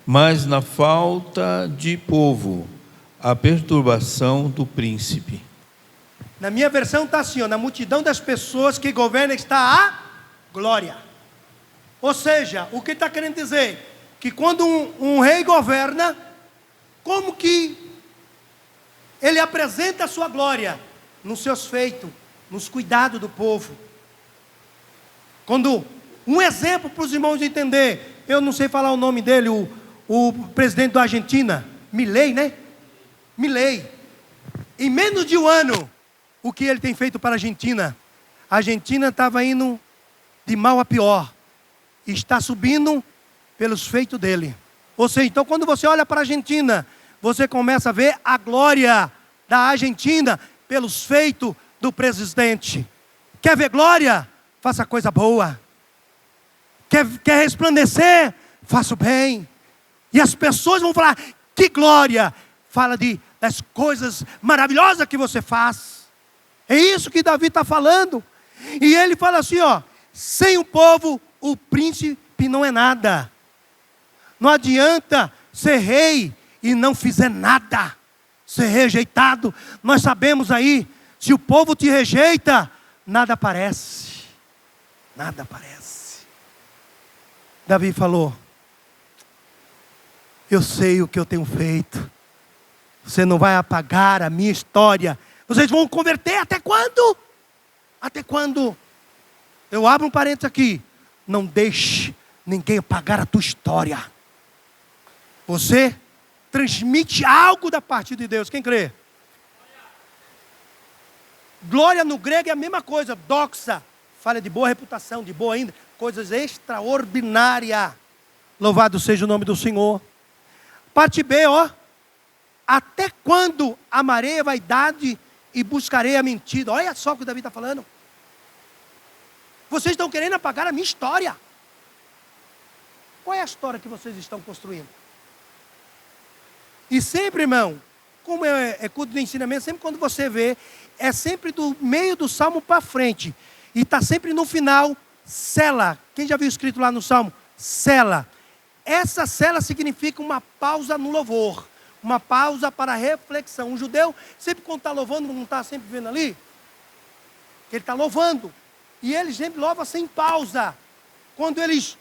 mas na falta de povo, a perturbação do príncipe. Na minha versão está assim, ó, na multidão das pessoas que governam está a glória. Ou seja, o que está querendo dizer? Que quando um rei governa, como que ele apresenta a sua glória? Nos seus feitos, nos cuidados do povo. Quando, um exemplo para os irmãos entender, eu não sei falar o nome dele, o presidente da Argentina, Milei, né? Milei. Em menos de um ano, o que ele tem feito para a Argentina? A Argentina estava indo de mal a pior. E está subindo pelos feitos dele. Ou seja, então quando você olha para a Argentina, você começa a ver a glória da Argentina pelos feitos do presidente. Quer ver glória? Faça coisa boa. Quer resplandecer? Faça o bem. E as pessoas vão falar, que glória! Fala das coisas maravilhosas que você faz. É isso que Davi está falando. E ele fala assim, ó, sem o povo, o príncipe não é nada. Não adianta ser rei e não fizer nada. Ser rejeitado. Nós sabemos aí, se o povo te rejeita, nada aparece. Nada aparece. Davi falou, eu sei o que eu tenho feito. Você não vai apagar a minha história. Vocês vão converter até quando? Até quando? Eu abro um parênteses aqui. Não deixe ninguém apagar a tua história. Você transmite algo da parte de Deus. Quem crê? Glória no grego é a mesma coisa. Doxa. Fala de boa reputação, de boa ainda. Coisas extraordinárias. Louvado seja o nome do Senhor. Parte B, ó. Até quando amarei a vaidade e buscarei a mentira? Olha só o que o Davi está falando. Vocês estão querendo apagar a minha história. Qual é a história que vocês estão construindo? E sempre, irmão, como é culto de ensinamento, sempre quando você vê, é sempre do meio do salmo para frente. E está sempre no final, sela. Quem já viu escrito lá no salmo? Sela. Essa sela significa uma pausa no louvor. Uma pausa para reflexão. Um judeu, sempre quando está louvando, não está sempre vendo ali? Que ele está louvando. E ele sempre louva sem pausa. Quando eles...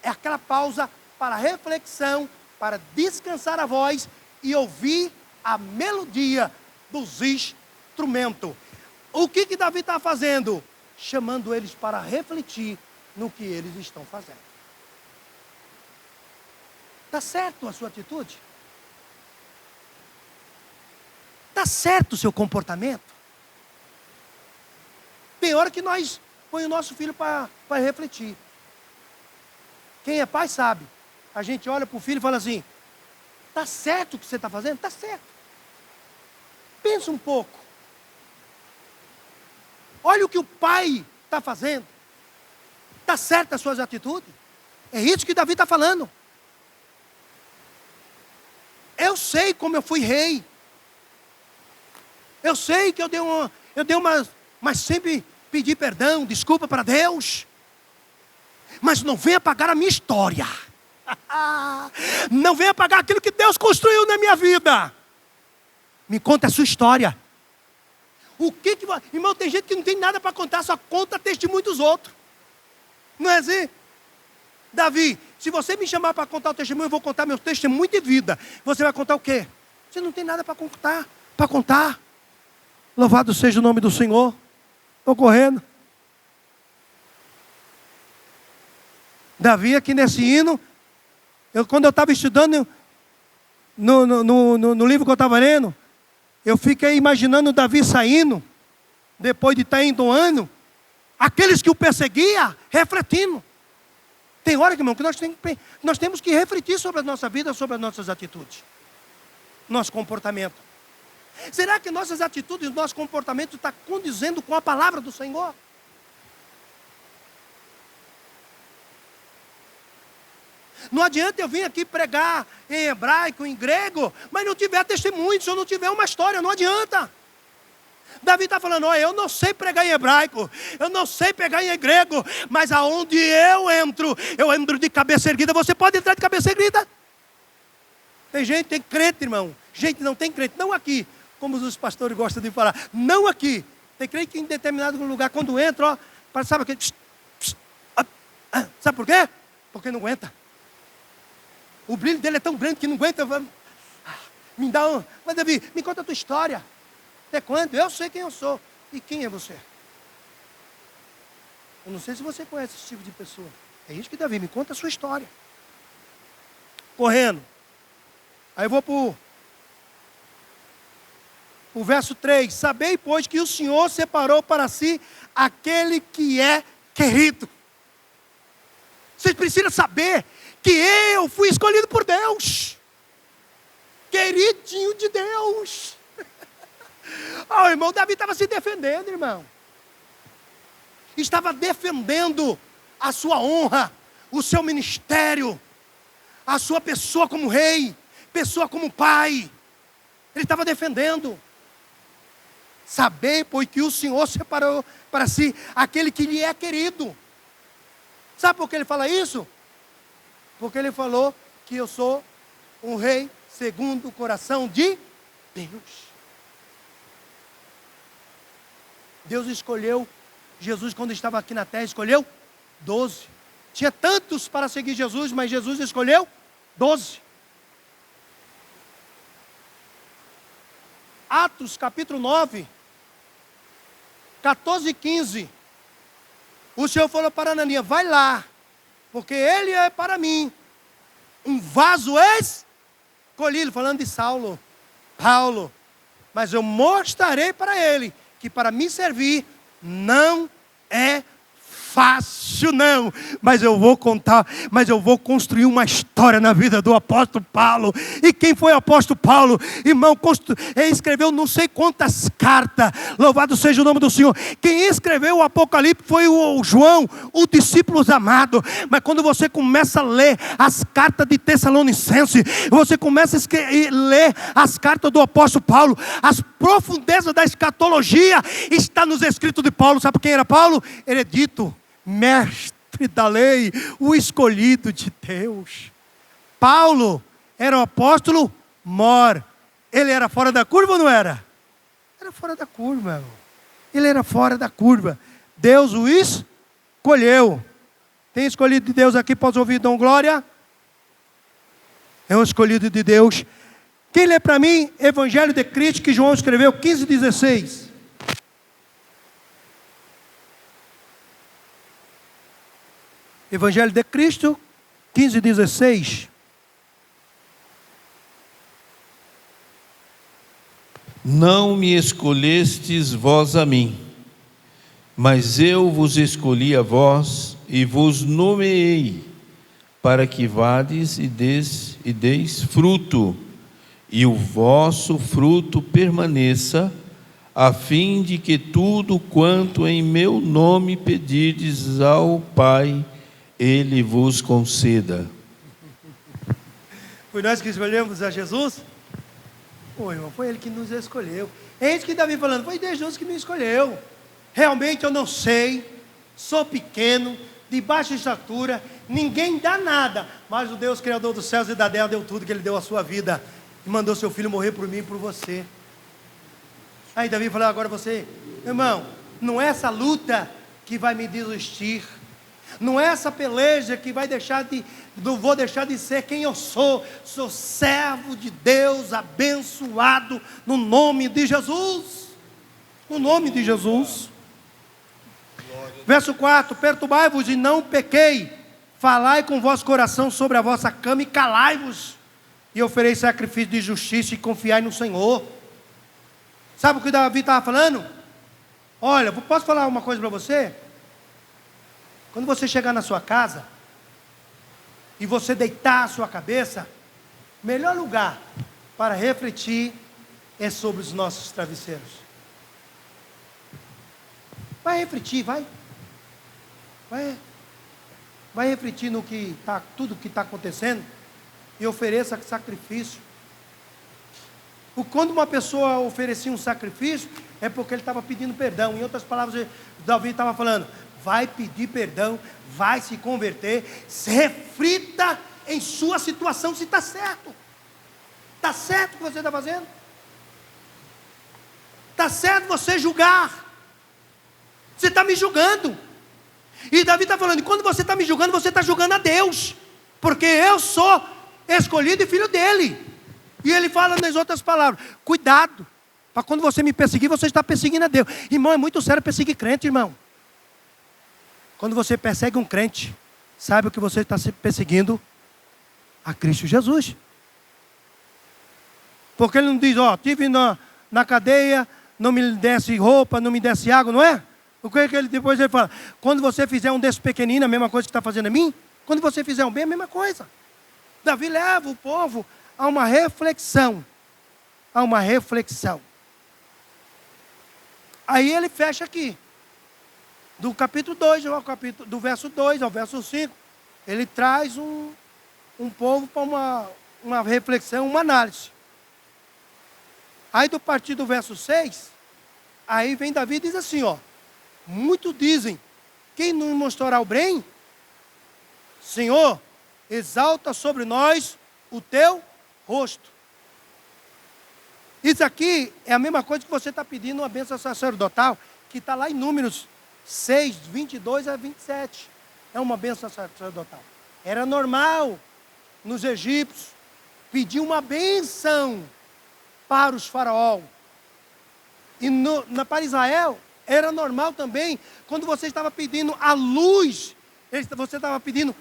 É aquela pausa para reflexão, para descansar a voz e ouvir a melodia dos instrumentos. O que Davi está fazendo? Chamando eles para refletir no que eles estão fazendo. Está certo a sua atitude? Está certo o seu comportamento? Tem hora que nós põe o nosso filho para refletir. Quem é pai sabe. A gente olha para o filho e fala assim, está certo o que você está fazendo? Está certo. Pensa um pouco. Olha o que o pai está fazendo. Está certo as suas atitudes? É isso que Davi está falando. Eu sei como eu fui rei. Eu sei que eu dei uma, mas sempre pedi perdão, desculpa para Deus. Mas não venha apagar a minha história. Não venha apagar aquilo que Deus construiu na minha vida. Me conta a sua história. Irmão, tem gente que não tem nada para contar, só conta testemunho dos outros. Não é assim? Davi, se você me chamar para contar o testemunho, eu vou contar meu testemunho de vida. Você vai contar o quê? Você não tem nada para contar. Louvado seja o nome do Senhor. Estou correndo. Davi aqui nesse hino, quando eu estava estudando no livro que eu estava lendo, eu fiquei imaginando Davi saindo, depois de estar entoando, aqueles que o perseguiam, refletindo. Tem hora, irmão, que nós temos que refletir sobre a nossa vida, sobre as nossas atitudes, nosso comportamento. Será que nossas atitudes, nosso comportamento está condizendo com a palavra do Senhor? Não adianta eu vir aqui pregar em hebraico, em grego, mas não tiver testemunho, se eu não tiver uma história, não adianta. Davi está falando, olha, eu não sei pregar em hebraico, eu não sei pregar em grego, mas aonde eu entro de cabeça erguida. Você pode entrar de cabeça erguida. Tem gente, tem crente, irmão. Gente, não tem crente, não aqui, como os pastores gostam de falar, não aqui. Tem crente que em determinado lugar, quando entra, ó, sabe aquele... Sabe por quê? Porque não aguenta. O brilho dele é tão grande que não aguenta. Me dá um... Mas Davi, me conta a tua história. Até quando? Eu sei quem eu sou. E quem é você? Eu não sei se você conhece esse tipo de pessoa. É isso que Davi, me conta a sua história. Correndo. Aí eu vou para o verso 3. Sabei, pois, que o Senhor separou para si aquele que é querido. Vocês precisam saber que eu fui escolhido por Deus. Queridinho de Deus. O irmão Davi estava se defendendo, irmão. Estava defendendo a sua honra, o seu ministério, a sua pessoa como rei, pessoa como pai. Ele estava defendendo. Sabei, pois, que o Senhor separou para si aquele que lhe é querido. Sabe por que ele fala isso? Porque ele falou que eu sou um rei segundo o coração de Deus. Deus escolheu Jesus quando estava aqui na terra, escolheu 12. Tinha tantos para seguir Jesus, mas Jesus escolheu 12. Atos capítulo 9, 14 e 15. O Senhor falou para Ananias, vai lá, porque ele é para mim um vaso escolhido, falando de Saulo, Paulo, mas eu mostrarei para ele que para me servir não é fácil não, mas eu vou contar, mas eu vou construir uma história na vida do apóstolo Paulo. E quem foi o apóstolo Paulo? Irmão, escreveu não sei quantas cartas, louvado seja o nome do Senhor. Quem escreveu o Apocalipse foi o João, o discípulo amado. Mas quando você começa a ler as cartas de Tessalonicenses, você começa a ler as cartas do apóstolo Paulo, as profundezas da escatologia está nos escritos de Paulo. Sabe quem era Paulo? Erudito, mestre da lei, o escolhido de Deus. Paulo era o apóstolo mor. Ele era fora da curva ou não era? Era fora da curva, irmão. Ele era fora da curva. Deus o escolheu. Tem escolhido de Deus aqui? Pode ouvir, dão glória? É um escolhido de Deus. Quem lê para mim Evangelho de Cristo, que João escreveu, 15:16. Evangelho de Cristo, 15:16. Não me escolhestes vós a mim, mas eu vos escolhi a vós e vos nomeei, para que vades e deis fruto, e o vosso fruto permaneça, a fim de que tudo quanto em meu nome pedirdes ao Pai, Ele vos conceda. Foi nós que escolhemos a Jesus? Pô, irmão, foi Ele que nos escolheu. É isso que Davi falando, foi Deus que me escolheu. Realmente eu não sei, sou pequeno, de baixa estatura, ninguém dá nada, mas o Deus Criador dos céus e da terra deu tudo, que Ele deu a sua vida, e mandou seu filho morrer por mim e por você. Aí Davi falou, agora você, irmão, não é essa luta que vai me desistir, não é essa peleja que vai não vou deixar de ser quem eu sou servo de Deus, abençoado, no nome de Jesus, no nome de Jesus. Verso 4, perturbai-vos e não pequei, falai com o vosso coração sobre a vossa cama e calai-vos, e oferei sacrifício de justiça e confiai no Senhor. Sabe o que Davi estava falando? Olha, posso falar uma coisa para você? Quando você chegar na sua casa e você deitar a sua cabeça, melhor lugar para refletir é sobre os nossos travesseiros. Vai refletir, vai refletir no que tá, tudo que está acontecendo, e ofereça sacrifício. Quando uma pessoa oferecia um sacrifício, é porque ele estava pedindo perdão. Em outras palavras, Davi estava falando: vai pedir perdão, vai se converter, se reflita em sua situação, se está certo. Está certo o que você está fazendo? Está certo você julgar? Você está me julgando. E Davi está falando: quando você está me julgando, você está julgando a Deus, porque eu sou escolhido e filho dele. E ele fala nas outras palavras: cuidado, para quando você me perseguir, você está perseguindo a Deus. Irmão, é muito sério perseguir crente, irmão. Quando você persegue um crente, sabe o que você está perseguindo? A Cristo Jesus. Porque ele não diz: ó, estive na cadeia, não me desse roupa, não me desse água, não é? O que ele depois ele fala? Quando você fizer um desses pequeninos, a mesma coisa que está fazendo a mim. Quando você fizer um bem, a mesma coisa. Davi leva o povo a uma reflexão. A uma reflexão. Aí ele fecha aqui. Do capítulo 2, do verso 2 ao verso 5. Ele traz um povo para uma reflexão, uma análise. Aí do partir do verso 6, aí vem Davi e diz assim, ó: muitos dizem, quem nos mostrará o bem? Senhor, exalta sobre nós o teu rosto. Isso aqui é a mesma coisa que você está pedindo uma bênção sacerdotal, que está lá em Números 6, 22 a 27. É uma bênção sacerdotal. Era normal nos egípcios pedir uma bênção para os faraós. E para Israel era normal também, quando você estava pedindo a luz, você estava pedindo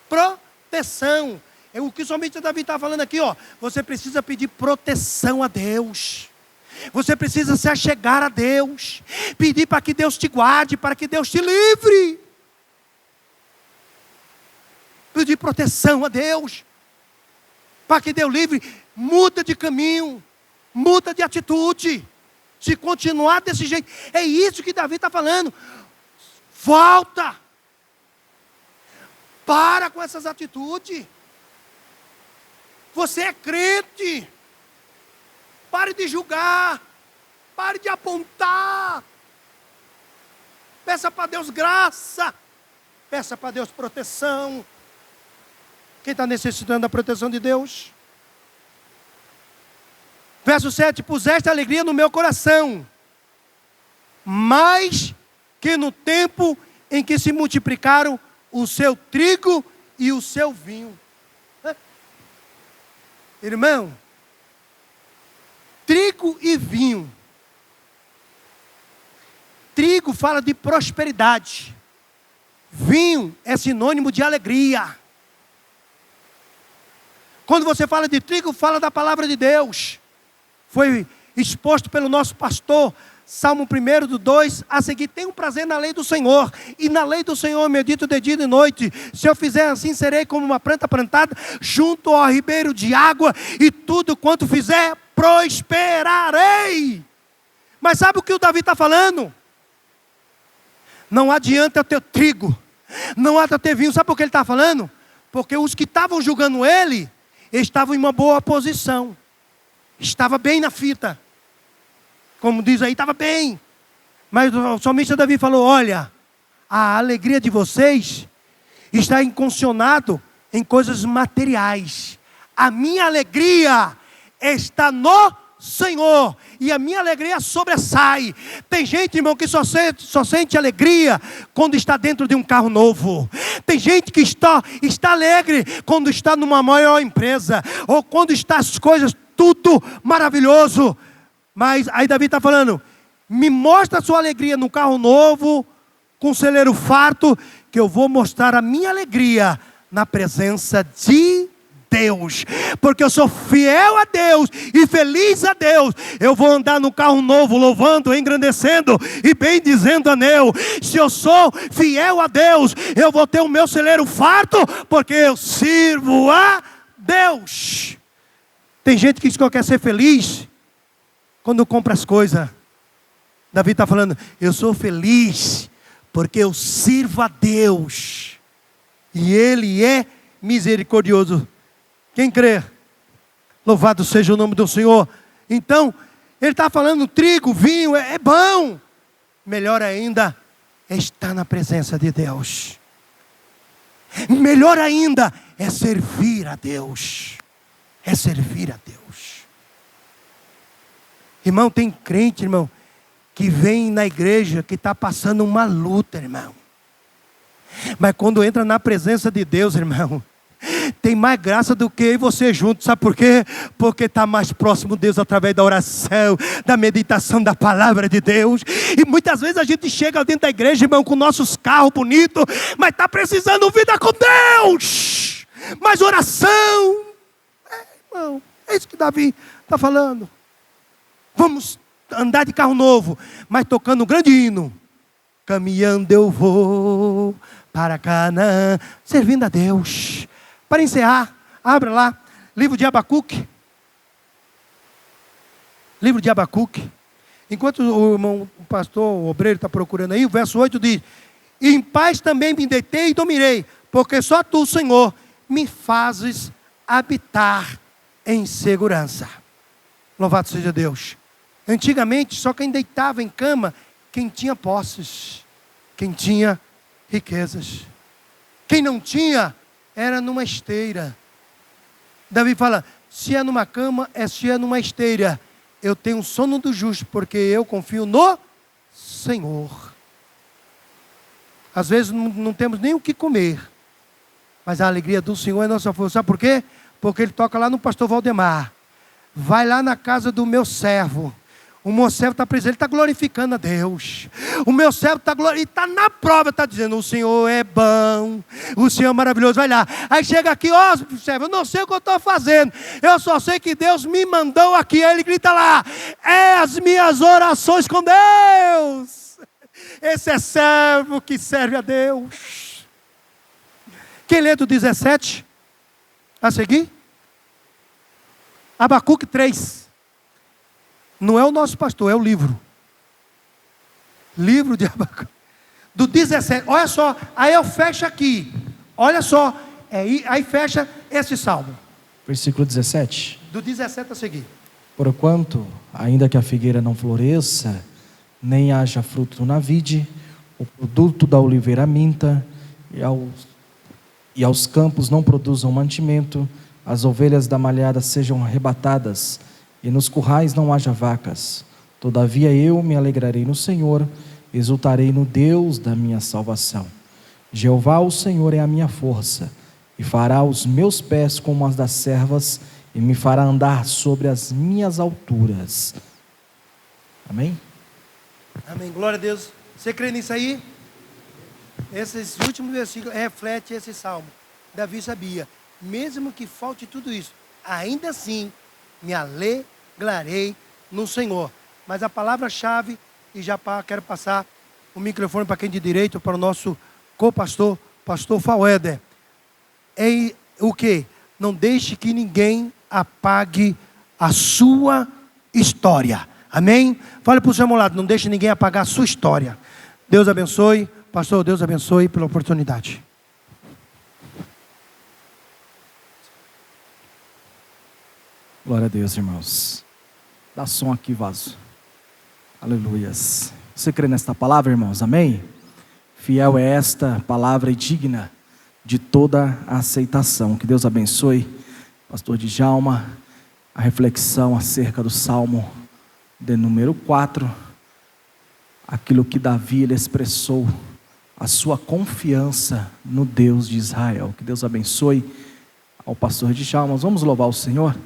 proteção. É o que somente Davi está falando aqui, ó. Você precisa pedir proteção a Deus. Você precisa se achegar a Deus. Pedir para que Deus te guarde, para que Deus te livre. Pedir proteção a Deus, para que Deus livre. Muda de caminho, muda de atitude. Se continuar desse jeito, é isso que Davi está falando. Volta. Para com essas atitudes. Você é crente. Pare de julgar. Pare de apontar. Peça para Deus graça. Peça para Deus proteção. Quem está necessitando da proteção de Deus? Verso 7, puseste alegria no meu coração, mais que no tempo em que se multiplicaram o seu trigo e o seu vinho. Irmão, trigo e vinho. Trigo fala de prosperidade. Vinho é sinônimo de alegria. Quando você fala de trigo, fala da palavra de Deus. Foi exposto pelo nosso pastor, Salmo 1 do 2, a seguir: tenho prazer na lei do Senhor, e na lei do Senhor medito de dia e de noite. Se eu fizer assim, serei como uma planta plantada junto ao ribeiro de água, e tudo quanto fizer, prosperarei. Mas sabe o que o Davi está falando? Não adianta eu ter trigo, não adianta ter vinho. Sabe por que ele está falando? Porque os que estavam julgando ele, estavam em uma boa posição. Estava bem na fita. Como diz aí, estava bem. Mas o salmista Davi falou: olha, a alegria de vocês está incondicionado em coisas materiais. A minha alegria está no Senhor. E a minha alegria sobressai. Tem gente, irmão, que só sente alegria quando está dentro de um carro novo. Tem gente que está alegre quando está numa maior empresa, ou quando está as coisas tudo maravilhoso. Mas aí Davi está falando: me mostra a sua alegria no carro novo, com o celeiro farto, que eu vou mostrar a minha alegria na presença de Deus. Porque eu sou fiel a Deus e feliz a Deus. Eu vou andar no carro novo, louvando, engrandecendo e bendizendo a Deus. Se eu sou fiel a Deus, eu vou ter o meu celeiro farto, porque eu sirvo a Deus. Tem gente que diz que quer ser feliz quando compra as coisas. Davi está falando, eu sou feliz porque eu sirvo a Deus e Ele é misericordioso. Quem crê? Louvado seja o nome do Senhor. Então, ele está falando, trigo, vinho, é bom. Melhor ainda é estar na presença de Deus. Melhor ainda é servir a Deus. É servir a Deus. Irmão, tem crente, irmão, que vem na igreja que está passando uma luta, irmão. Mas quando entra na presença de Deus, irmão, tem mais graça do que eu e você juntos. Sabe por quê? Porque está mais próximo de Deus através da oração, da meditação da palavra de Deus. E muitas vezes a gente chega dentro da igreja, irmão, com nossos carros bonitos, mas está precisando vida com Deus. Mais oração. Irmão, é isso que Davi está falando. Vamos andar de carro novo, mas tocando um grande hino. Caminhando eu vou para Canaã, servindo a Deus. Para encerrar, abra lá, livro de Abacuque. Livro de Abacuque. Enquanto o irmão, o pastor, o obreiro está procurando aí, o verso 8 diz, em paz também me deitei e dormirei, porque só tu, Senhor, me fazes habitar em segurança. Louvado seja Deus. Antigamente, só quem deitava em cama, quem tinha posses, quem tinha riquezas. Quem não tinha, era numa esteira. Davi fala, se é numa cama, se é numa esteira. Eu tenho sono do justo, porque eu confio no Senhor. Às vezes não temos nem o que comer, mas a alegria do Senhor é nossa força. Sabe por quê? Porque ele toca lá no pastor Valdemar. Vai lá na casa do meu servo. O meu servo está preso, ele está glorificando a Deus. O meu servo está na prova, está dizendo, o Senhor é bom, o Senhor é maravilhoso, vai lá. Aí chega aqui, ó, servo, eu não sei o que eu estou fazendo, eu só sei que Deus me mandou aqui. Aí ele grita lá, é as minhas orações com Deus. Esse é servo que serve a Deus. Quem lê do 17? A seguir? Abacuque 3. Não é o nosso pastor, é o livro. Livro de Abacuque. Do 17, olha só, aí eu fecho aqui. Olha só, aí fecha esse salmo. Versículo 17. Do 17 a seguir. Porquanto, ainda que a figueira não floresça, nem haja fruto na vide, o produto da oliveira minta, e aos campos não produzam mantimento, as ovelhas da malhada sejam arrebatadas, e nos currais não haja vacas. Todavia eu me alegrarei no Senhor, exultarei no Deus da minha salvação. Jeová o Senhor é a minha força, e fará os meus pés como as das servas, e me fará andar sobre as minhas alturas. Amém? Amém, glória a Deus. Você crê nisso aí? Esses últimos versículos refletem esse salmo. Davi sabia, mesmo que falte tudo isso, ainda assim me alegrarei no Senhor. Mas a palavra-chave, e já quero passar o microfone para quem de direito, para o nosso co-pastor, pastor Fauéder. É o que? Não deixe que ninguém apague a sua história. Amém? Fale para o seu lado, não deixe ninguém apagar a sua história. Deus abençoe. Pastor, Deus abençoe pela oportunidade. Glória a Deus, irmãos. Dá som aqui, vaso. Aleluias. Você crê nesta palavra, irmãos? Amém? Fiel é esta palavra e digna de toda a aceitação. Que Deus abençoe, pastor Djalma, a reflexão acerca do Salmo de número 4. Aquilo que Davi ele expressou, a sua confiança no Deus de Israel. Que Deus abençoe ao pastor Djalma. Vamos louvar o Senhor?